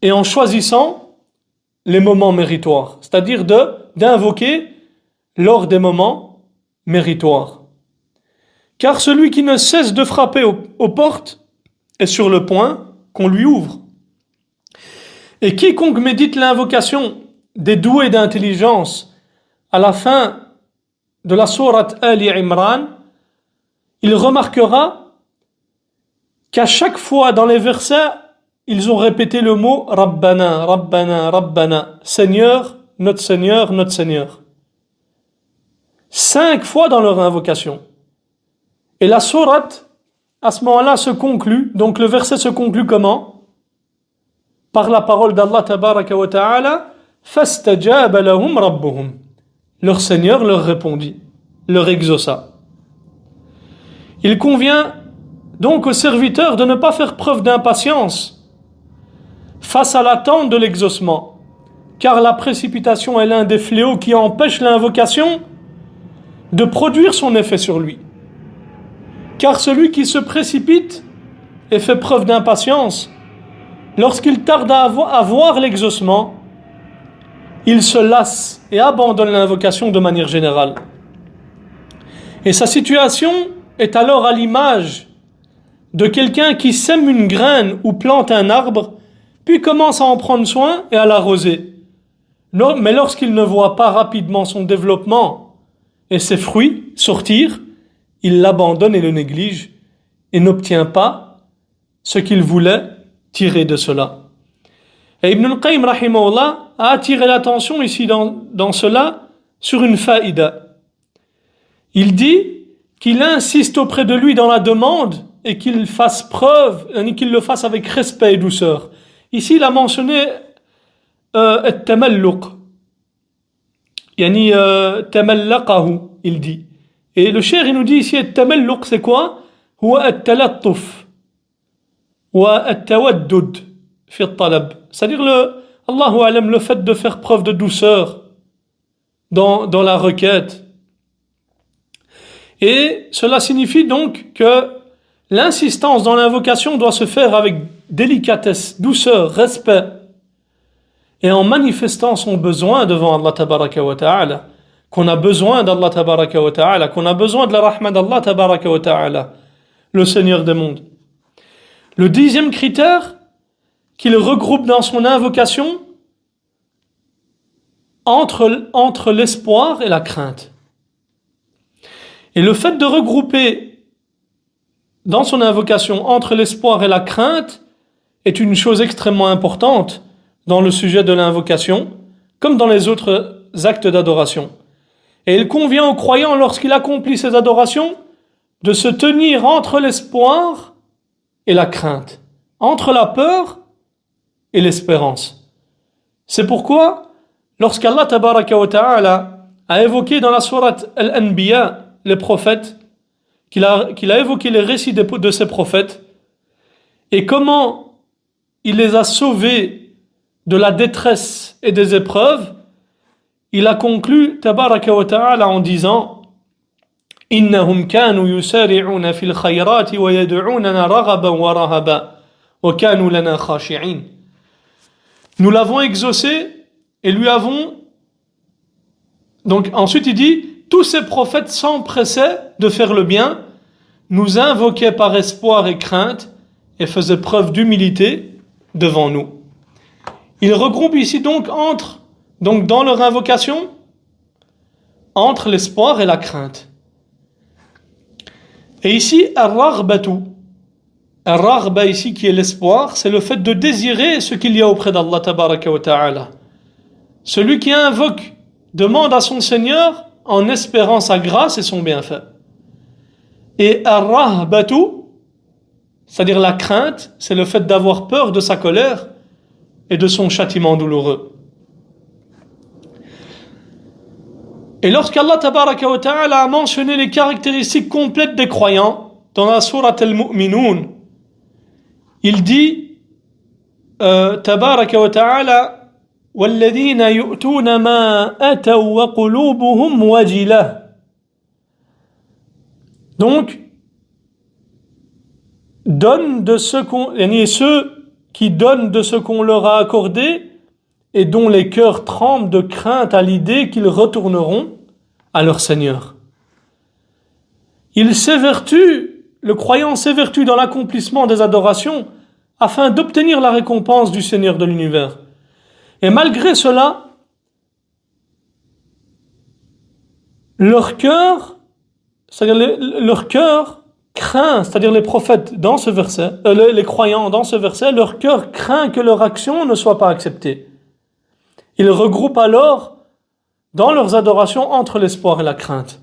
et en choisissant les moments méritoires, c'est-à-dire d'invoquer lors des moments méritoires. Car celui qui ne cesse de frapper aux portes est sur le point qu'on lui ouvre. Et quiconque médite l'invocation des doués d'intelligence à la fin de la sourate Ali Imran, il remarquera qu'à chaque fois dans les versets, ils ont répété le mot Rabbana, Rabbana, Rabbana, Seigneur, notre Seigneur, notre Seigneur. 5 fois dans leur invocation. Et la sourate, à ce moment-là, se conclut, donc le verset se conclut comment? Par la parole d'Allah tabaraka wa ta'ala: Fastajaba lahum rabbuhum. Leur Seigneur leur répondit, leur exauça. Il convient donc aux serviteurs de ne pas faire preuve d'impatience face à l'attente de l'exaucement, car la précipitation est l'un des fléaux qui empêche l'invocation de produire son effet sur lui. Car celui qui se précipite et fait preuve d'impatience, lorsqu'il tarde à voir l'exaucement, il se lasse et abandonne l'invocation de manière générale. Et sa situation est alors à l'image de quelqu'un qui sème une graine ou plante un arbre, puis commence à en prendre soin et à l'arroser. Mais lorsqu'il ne voit pas rapidement son développement et ses fruits sortir, il l'abandonne et le néglige et n'obtient pas ce qu'il voulait tirer de cela. Et Ibn al-Qayyim rahimahullah a attiré l'attention ici dans cela sur une faïda. Il dit qu'il insiste auprès de lui dans la demande et qu'il fasse preuve, qu'il le fasse avec respect et douceur. Ici, il a mentionné at-tamalluq, yani tamallaqahu, il dit. Et le cheikh, il nous dit ici at-tamalluq, c'est quoi? Huwa at-talattuf wa at-tawaddud fi at-talab. C'est-à-dire Allahu alam, le fait de faire preuve de douceur dans la requête. Et cela signifie donc que l'insistance dans l'invocation doit se faire avec délicatesse, douceur, respect, et en manifestant son besoin devant Allah tabaraka wa ta'ala, qu'on a besoin d'Allah tabaraka wa ta'ala, qu'on a besoin de la rahma d'Allah tabaraka wa ta'ala, le Seigneur des mondes. Le 10e critère qu'il regroupe dans son invocation entre l'espoir et la crainte. Et le fait de regrouper dans son invocation entre l'espoir et la crainte est une chose extrêmement importante dans le sujet de l'invocation, comme dans les autres actes d'adoration. Et il convient au croyant, lorsqu'il accomplit ses adorations, de se tenir entre l'espoir et la crainte, entre la peur et l'espérance. C'est pourquoi, lorsqu'Allah tabaraka wa ta'ala a évoqué dans la sourate Al-Anbiya les prophètes, qu'il a évoqué les récits de ces prophètes, et comment il les a sauvés de la détresse et des épreuves, il a conclu tabaraka wa ta'ala en disant إنهم كانوا يسارعون في الخيرات ويدعوننا رغبا ورهبا وكانوا لنا خاشعين. Nous l'avons exaucé et lui avons. Donc ensuite il dit, tous ces prophètes s'empressaient de faire le bien, nous invoquaient par espoir et crainte et faisaient preuve d'humilité devant nous. Il regroupe ici donc dans leur invocation entre l'espoir et la crainte. Et ici, ar-raghba ici qui est l'espoir, c'est le fait de désirer ce qu'il y a auprès d'Allah tabaraka wa ta'ala. Celui qui invoque demande à son Seigneur en espérant sa grâce et son bienfait. Et ar-rahbatu, c'est-à-dire la crainte, c'est le fait d'avoir peur de sa colère et de son châtiment douloureux. Et lorsqu'Allah tabaraka wa ta'ala a mentionné les caractéristiques complètes des croyants dans la sourate Al-Mu'minun, il dit tabaraka wa ta'ala وَالَّذِينَ يُؤْتُونَ مَا أَتَوْا وَقُلُوبُهُمْ وَجِلَةٌ. Donc, ceux qui donnent de ce qu'on leur a accordé et dont les cœurs tremblent de crainte à l'idée qu'ils retourneront à leur Seigneur. Le croyant s'évertue dans l'accomplissement des adorations afin d'obtenir la récompense du Seigneur de l'univers. Et malgré cela, leur cœur craint, c'est-à-dire les prophètes dans ce verset, les croyants dans ce verset, leur cœur craint que leur action ne soit pas acceptée. Ils regroupent alors dans leurs adorations entre l'espoir et la crainte.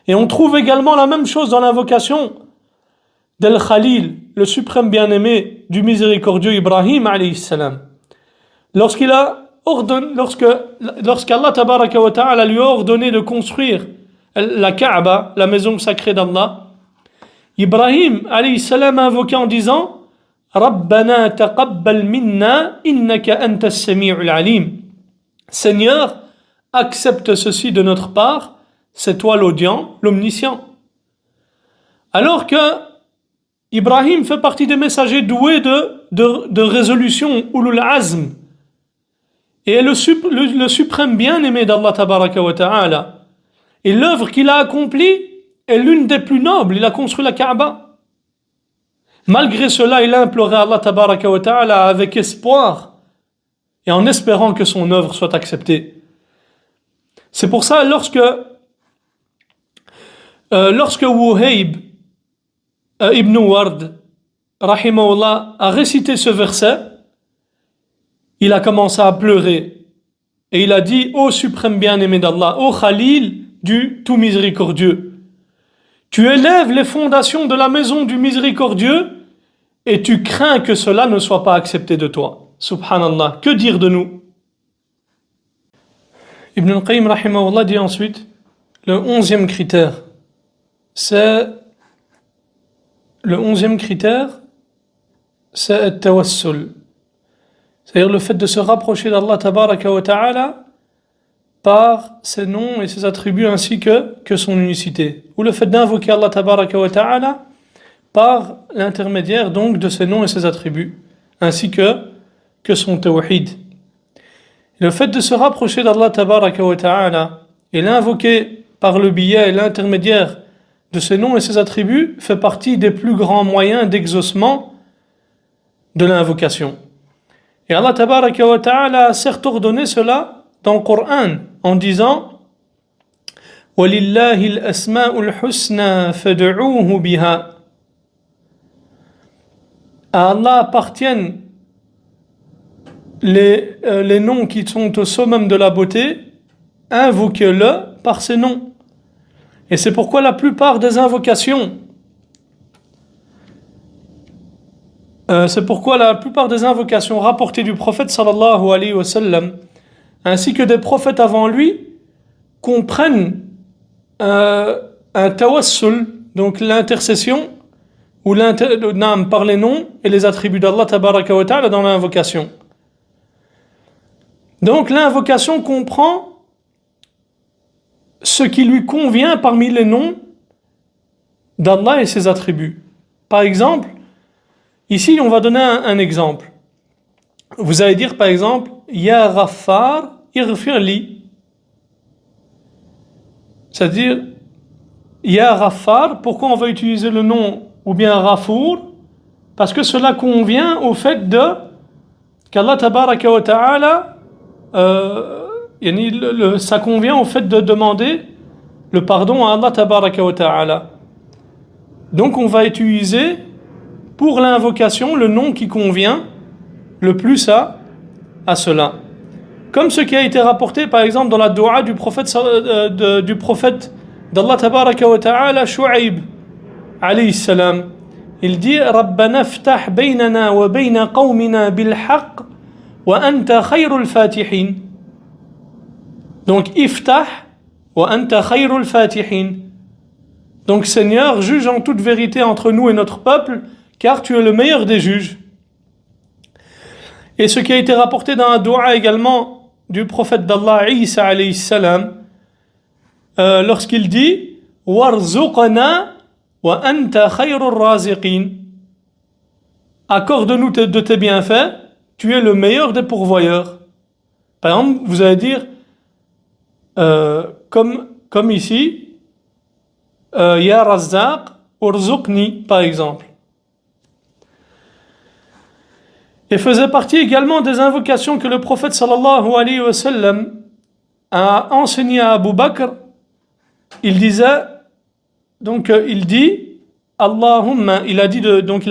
Et on trouve également la même chose dans l'invocation d'Al-Khalil, le suprême bien-aimé du miséricordieux Ibrahim alayhi salam. Lorsqu'Allah tabaraka wa ta'ala lui a ordonné de construire la Kaaba, la maison sacrée d'Allah, Ibrahim alayhi salam a invoqué en disant Rabbana taqabbal minna innaka antas sami'ul alim. Seigneur, accepte ceci de notre part, c'est toi l'audient, l'omniscient. Alors que Ibrahim fait partie des messagers doués de résolution, ulul azm, et le suprême bien-aimé d'Allah tabaraka wa ta'ala. Et l'œuvre qu'il a accomplie est l'une des plus nobles. Il a construit la Kaaba. Malgré cela, il a imploré Allah tabaraka wa ta'ala avec espoir et en espérant que son œuvre soit acceptée. C'est pour ça, lorsque Wuhayb ibn Ward rahimahullah a récité ce verset, il a commencé à pleurer et il a dit: ô suprême bien-aimé d'Allah, ô Khalil du tout miséricordieux, tu élèves les fondations de la maison du miséricordieux et tu crains que cela ne soit pas accepté de toi. Subhanallah, que dire de nous? Ibn al-Qayyim rahimahullah dit ensuite, le 11e critère, c'est at-tawassul. C'est-à-dire le fait de se rapprocher d'Allah tabaraka wa ta'ala par ses noms et ses attributs ainsi que son unicité. Ou le fait d'invoquer Allah tabaraka wa ta'ala par l'intermédiaire donc de ses noms et ses attributs, ainsi que son tawhid. Le fait de se rapprocher d'Allah tabaraka wa ta'ala et l'invoquer par le biais et l'intermédiaire de ses noms et ses attributs fait partie des plus grands moyens d'exaucement de l'invocation. Et Allah tabaraka wa ta'ala a certes ordonné cela dans le Coran en disant وَلِلَّهِ الْأَسْمَاءُ الْحُسْنَى فَادْعُوهُ بِهَا. À Allah appartiennent les noms qui sont au summum de la beauté, invoquez-le par ces noms. Et c'est pourquoi la plupart des invocations rapportées du prophète sallallahu alayhi wa sallam, ainsi que des prophètes avant lui, comprennent un tawassul, donc l'intercession, ou par les noms et les attributs d'Allah tabaraka wa ta'ala dans l'invocation. Donc l'invocation comprend ce qui lui convient parmi les noms d'Allah et ses attributs. Par exemple, ici on va donner un exemple. Vous allez dire par exemple Ya Ghaffar Ighfirli. C'est-à-dire Ya Ghaffar, pourquoi on va utiliser le nom ou bien Ghafour? Parce que cela convient au fait qu'Allah tabaraka wa ta'ala ça convient au fait de demander le pardon à Allah tabaraka wa ta'ala. Donc on va utiliser pour l'invocation le nom qui convient le plus à cela. Comme ce qui a été rapporté par exemple dans la dua du prophète d'Allah tabaraka wa ta'ala, Shu'aib alayhi salam. Il dit Rabbana ftah baynana wa bayna qawmina bil haqq wa anta khayrul fatihin. Donc iftah wa anta khayrul fatihin. Donc Seigneur, juge en toute vérité entre nous et notre peuple, car tu es le meilleur des juges. Et ce qui a été rapporté dans la dua également du prophète d'Allah Isa alayhi salam, lorsqu'il dit warzuqna wa anta khayrur raziqin. Accorde-nous de tes bienfaits, tu es le meilleur des pourvoyeurs. Par exemple, vous allez dire comme ici Ya Razzaq urzuqni par exemple. Et faisait partie également des invocations que le prophète sallallahu alayhi wa sallam a enseigné à Abu Bakr. Il disait, donc il dit Allahumma, il a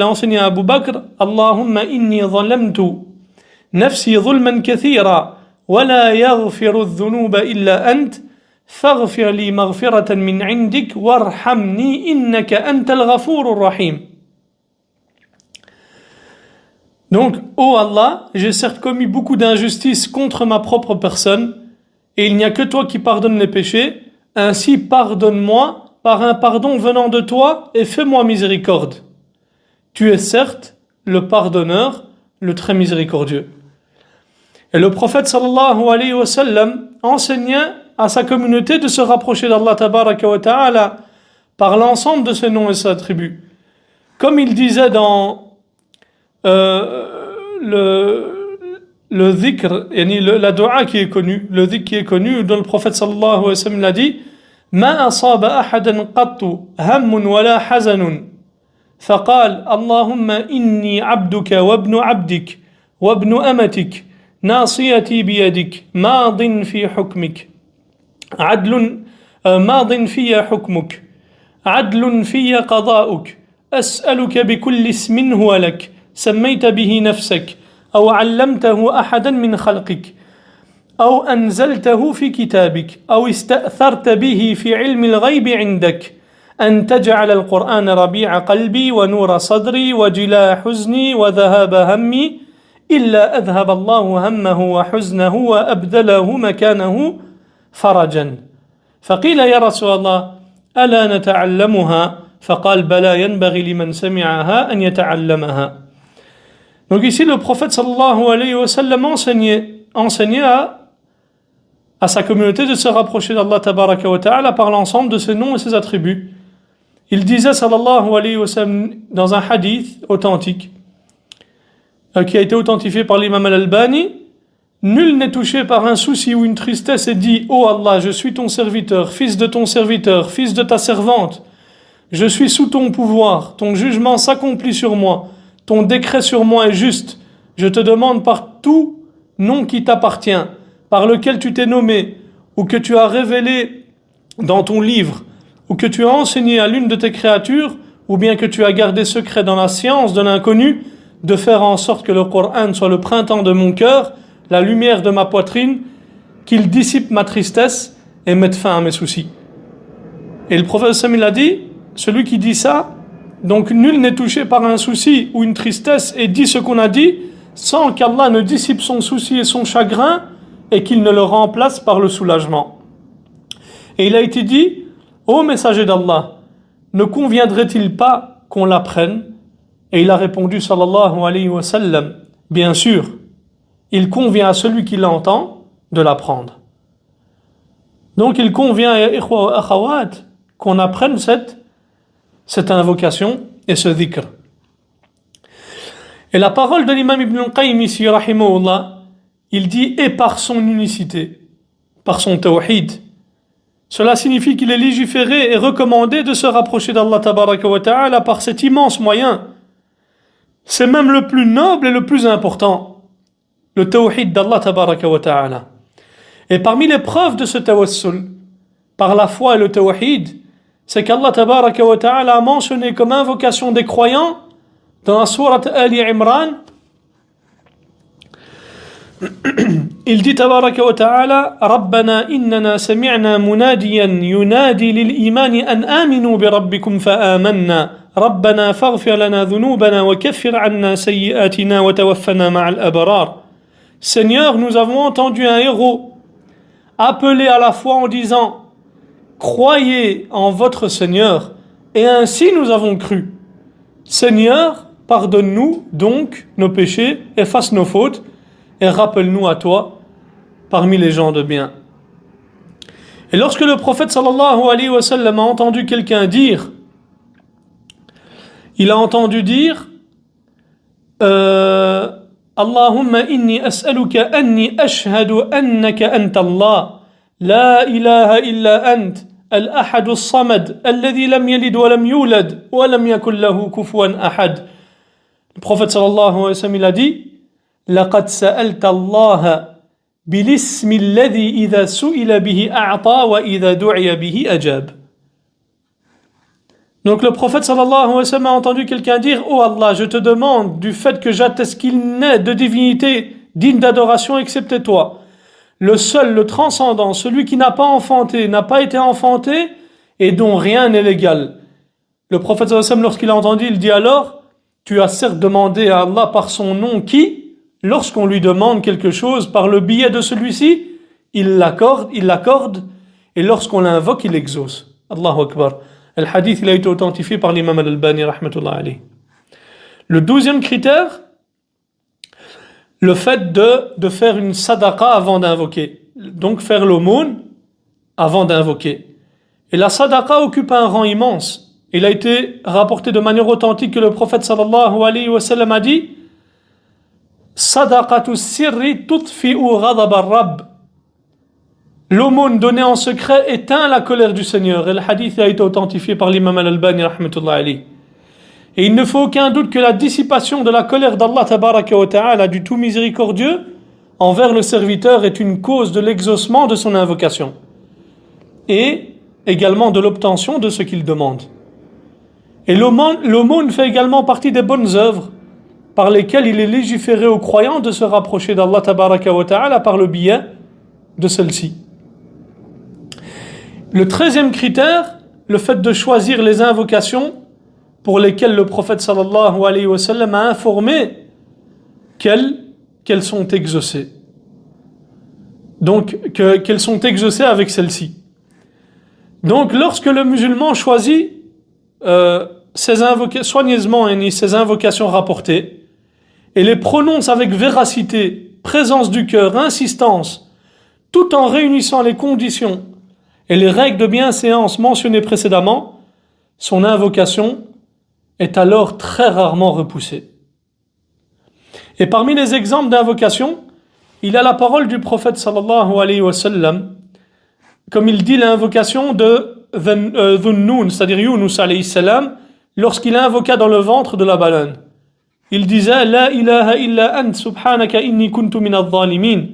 enseigné à Abu Bakr Allahumma inni zalamtu nafsi zulman kathira wa la yaghfiru adh-dhunuba illa ant faghfir li maghfiratan min 'indik warhamni innaka antal ghafurur rahim. Donc, ô Allah, j'ai certes commis beaucoup d'injustices contre ma propre personne, et il n'y a que toi qui pardonnes les péchés, ainsi pardonne-moi par un pardon venant de toi et fais-moi miséricorde. Tu es certes le pardonneur, le très miséricordieux. Et le prophète sallallahu alayhi wa sallam enseignait à sa communauté de se rapprocher d'Allah tabaraka wa ta'ala par l'ensemble de ses noms et ses attributs. Comme il disait dans le dhikr, la dua qui est connue, le dhikr qui est connu, dont le prophète sallallahu alayhi wa sallam l'a dit ما أصاب أحدا قط هم ولا حزن فقال اللهم إني عبدك وابن عبدك وابن أمتك ناصيتي بيدك ماض في حكمك ماض في حكمك عدل في قضاؤك أسألك بكل اسم هو لك سميت به نفسك أو علمته أحدا من خلقك أو أنزلته في كتابك أو استأثرت به في علم الغيب عندك أن تجعل القرآن ربيع قلبي ونور صدري وجلاء حزني وذهاب همي إلا أذهب الله همه وحزنه وأبدله مكانه فرجا. فقيل يا رسول الله ألا نتعلمها؟ فقال بلى ينبغي لمن سمعها أن يتعلمها. Donc ici le prophète sallallahu alayhi wa sallam enseignait à sa communauté de se rapprocher d'Allah tabaraka wa ta'ala par l'ensemble de ses noms et ses attributs. Il disait sallallahu alayhi wa sallam dans un hadith authentique qui a été authentifié par l'imam al-Albani, nul n'est touché par un souci ou une tristesse et dit ô Allah, je suis ton serviteur, fils de ton serviteur, fils de ta servante, je suis sous ton pouvoir, ton jugement s'accomplit sur moi, ton décret sur moi est juste. Je te demande par tout nom qui t'appartient, par lequel tu t'es nommé, ou que tu as révélé dans ton livre, ou que tu as enseigné à l'une de tes créatures, ou bien que tu as gardé secret dans la science de l'inconnu, de faire en sorte que le Coran soit le printemps de mon cœur, la lumière de ma poitrine, qu'il dissipe ma tristesse et mette fin à mes soucis. Et le prophète Sam il a dit, celui qui dit ça, donc nul n'est touché par un souci ou une tristesse et dit ce qu'on a dit, sans qu'Allah ne dissipe son souci et son chagrin et qu'il ne le remplace par le soulagement. Et il a été dit, ô messager d'Allah, ne conviendrait-il pas qu'on l'apprenne? Et il a répondu sallallahu alayhi wa sallam, bien sûr, il convient à celui qui l'entend de l'apprendre. Donc il convient, ya ikhwa wa akhawat, qu'on apprenne cette invocation et ce dhikr. Et la parole de l'imam Ibn al-Qayyim ici, rahimahullah, il dit, et par son unicité, par son tawhid. Cela signifie qu'il est légiféré et recommandé de se rapprocher d'Allah tabaraka wa ta'ala par cet immense moyen. C'est même le plus noble et le plus important, le tawhid d'Allah tabaraka wa ta'ala. Et parmi les preuves de ce tawassul, par la foi et le tawhid, c'est qu'Allah tabaraka wa ta'ala a mentionné comme invocation des croyants dans la sourate Ali Imran. Il dit tabaraka wa ta'ala, Rabbana innana sami'na munadiyan yunadi lil imani an aminu bi rabbikum fa amanna. Rabbana faghfir lana dhunubana wa kaffir anna sayyi'atina wa tawaffana ma'al abrar. Seigneur, nous avons entendu un héros appeler à la foi en disant, croyez en votre Seigneur, et ainsi nous avons cru. Seigneur, pardonne-nous donc nos péchés, efface nos fautes, et rappelle-nous à toi parmi les gens de bien. Et lorsque le prophète sallallahu alayhi wa sallam a entendu quelqu'un dire, il a entendu dire Allahumma inni as'aluka anni ashhadu annaka anta Allah la ilaha illa ant al-ahad as-samad alladhi lam yalid wa lam yulad wa lam yakul lahu kufuwan ahad. Le prophète sallallahu alayhi wa sallam il a dit لقد سألت الله بالاسم الذي إذا سئل به أعطى وإذا دعي به أجاب. Donc le prophète sallallahu alayhi wa sallam a entendu quelqu'un dire, oh Allah, je te demande du fait que j'atteste qu'il n'est de divinité digne d'adoration excepté toi, le seul, le transcendant, celui qui n'a pas enfanté, n'a pas été enfanté et dont rien n'est légal. Le prophète sallallahu alayhi wa sallam, lorsqu'il a entendu, il dit alors, tu as certes demandé à Allah par son nom qui, lorsqu'on lui demande quelque chose par le biais de celui-ci, il l'accorde, et lorsqu'on l'invoque, il exauce. Allahu Akbar. Le hadith, il a été authentifié par l'imam al-Albani, rahmatullah alayhi. Le 12e critère, le fait de faire une sadaqa avant d'invoquer. Donc faire l'aumône avant d'invoquer. Et la sadaqa occupe un rang immense. Il a été rapporté de manière authentique que le prophète sallallahu alayhi wa sallam a dit, Sadaqatu sirri tutfi'u ghadab ar-rabb. L'aumône donnée en secret éteint la colère du Seigneur. Et le hadith a été authentifié par l'imam al-Albani, rahmatullah alayhi. Et il ne faut aucun doute que la dissipation de la colère d'Allah tabaraka wa ta'ala, du tout miséricordieux, envers le serviteur est une cause de l'exaucement de son invocation. Et également de l'obtention de ce qu'il demande. Et l'aumône fait également partie des bonnes œuvres par lesquelles il est légiféré aux croyants de se rapprocher d'Allah tabaraka wa ta'ala par le biais de celle-ci. Le 13e critère, le fait de choisir les invocations pour lesquelles le prophète sallallahu alayhi wa sallam a informé qu'elles sont exaucées. Donc, qu'elles sont exaucées avec celle-ci. Donc, lorsque le musulman choisit soigneusement ces invocations rapportées et les prononce avec véracité, présence du cœur, insistance, tout en réunissant les conditions et les règles de bienséance mentionnées précédemment, son invocation est alors très rarement repoussée. Et parmi les exemples d'invocation, il y a la parole du prophète sallallahu alayhi wa sallam, comme il dit l'invocation de Dhunnun, c'est-à-dire Yunus alayhi salam, lorsqu'il invoqua dans le ventre de la baleine. il disait La ilaha illa ant subhanaka inni kuntu min al-zalimin.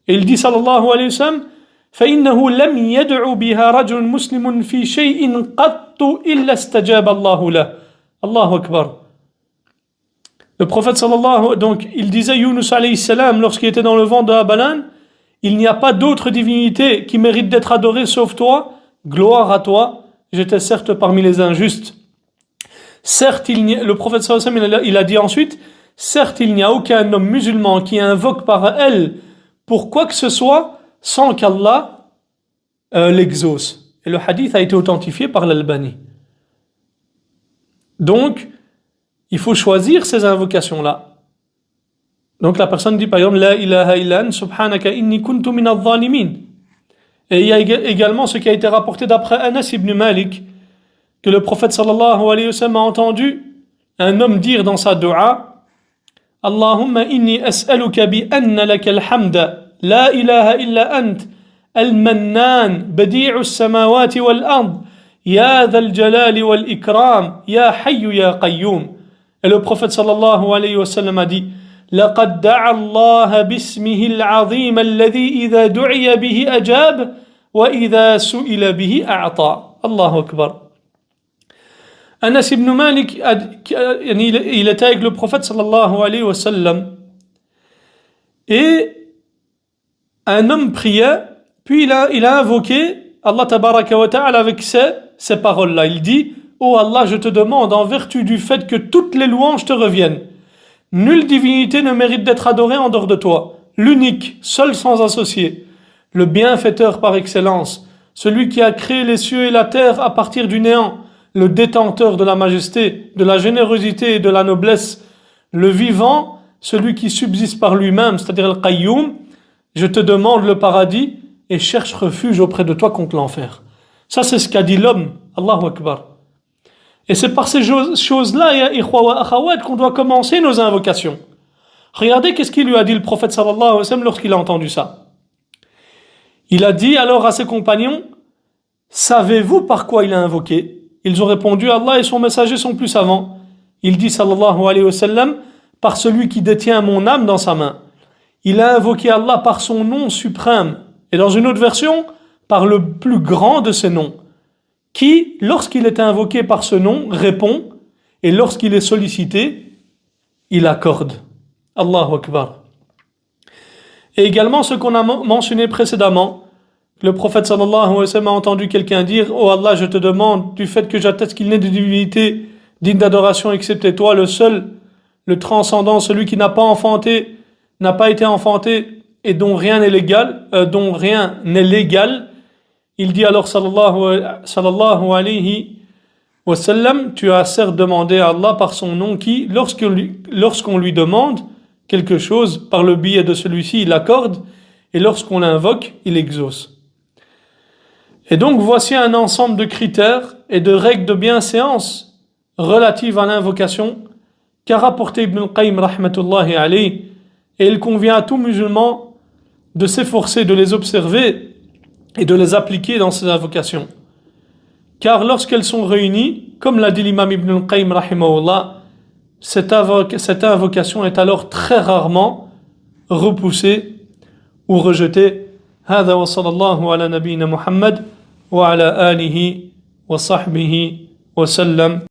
Et il dit sallallahu alayhi wa sallam فإنه لم يدع بها رجل مسلم في شيء قط إلا استجاب الله له. Allahu Akbar. Le prophète sallallahu, donc il disait Yunus alayhi salam lorsqu'il était dans le vent de Abalan, il n'y a pas d'autre divinité qui mérite d'être adorée sauf toi, gloire à toi, j'étais certes parmi les injustes. Certes, le prophète sallallahu alayhi wa sallam, il a dit ensuite, certes il n'y a aucun homme musulman qui invoque par elle pour quoi que ce soit sans qu'Allah l'exauce. Et le hadith a été authentifié par l'Albani. Donc, il faut choisir ces invocations-là. Donc la personne dit par exemple La ilaha illa ant subhanaka inni kuntu min al-zalimin. Et il y a également ce qui a été rapporté d'après Anas ibn Malik, que le prophète sallallahu alayhi wa sallam a entendu un homme dire dans sa dua Allahumma inni as'aluka bi anna laka al-hamda la ilaha illa ant al-mannan badi'u as-samawati wal-ard ya dhal jalali wal-ikram ya hayyu ya qayyum. Et le prophète sallallahu alayhi wa sallam a dit لقد دعا الله باسمه العظيم الذي إذا دعي به أجاب وإذا سئل به أعطى. الله أكبر. Anas ibn Malik, il était avec le prophète sallallahu alayhi wa sallam et un homme priait, puis il a invoqué Allah tabaraka wa ta'ala avec ces paroles-là. Il dit Oh Allah, je te demande en vertu du fait que toutes les louanges te reviennent. Nulle divinité ne mérite d'être adorée en dehors de toi, l'unique, seul sans associé, le bienfaiteur par excellence, celui qui a créé les cieux et la terre à partir du néant, le détenteur de la majesté, de la générosité et de la noblesse, le vivant, celui qui subsiste par lui-même, c'est-à-dire le Qayyum. Je te demande le paradis et cherche refuge auprès de toi contre l'enfer. Ça, c'est ce qu'a dit l'homme. Allahu Akbar. Et c'est par ces choses-là, ya ikhwa wa akhawat, qu'on doit commencer nos invocations. Regardez qu'est-ce qu'il lui a dit le prophète sallallahu alayhi wa sallam lorsqu'il a entendu ça. Il a dit alors à ses compagnons, savez-vous par quoi il a invoqué? Ils ont répondu, Allah et son messager sont plus savants. Il dit sallallahu alayhi wa sallam, par celui qui détient mon âme dans sa main. Il a invoqué Allah par son nom suprême. Et dans une autre version, par le plus grand de ses noms. Qui, lorsqu'il est invoqué par ce nom, répond, et lorsqu'il est sollicité, il accorde. Allahu Akbar. Et également ce qu'on a mentionné précédemment, le prophète sallallahu alayhi wa sallam a entendu quelqu'un dire « Oh Allah, je te demande du fait que j'atteste qu'il n'est de divinité digne d'adoration excepté toi, le seul, le transcendant, celui qui n'a pas enfanté, n'a pas été enfanté et dont rien n'est légal, Il dit alors sallallahu alayhi wa sallam, tu as certes demandé à Allah par son nom qui, lorsqu'on lui demande quelque chose, par le biais de celui-ci, il accorde, et lorsqu'on l'invoque, il exauce. Et donc voici un ensemble de critères et de règles de bienséance relatives à l'invocation qu'a rapporté Ibn al-Qayyim rahmatullahi alayhi, et il convient à tout musulman de s'efforcer de les observer et de les appliquer dans ses invocations. Car lorsqu'elles sont réunies, comme l'a dit l'imam Ibn al-Qayyim rahimahullah, cette invocation est alors très rarement repoussée ou rejetée. هذا وصلى الله على نبينا محمد وعلى آله وصحبه وسلم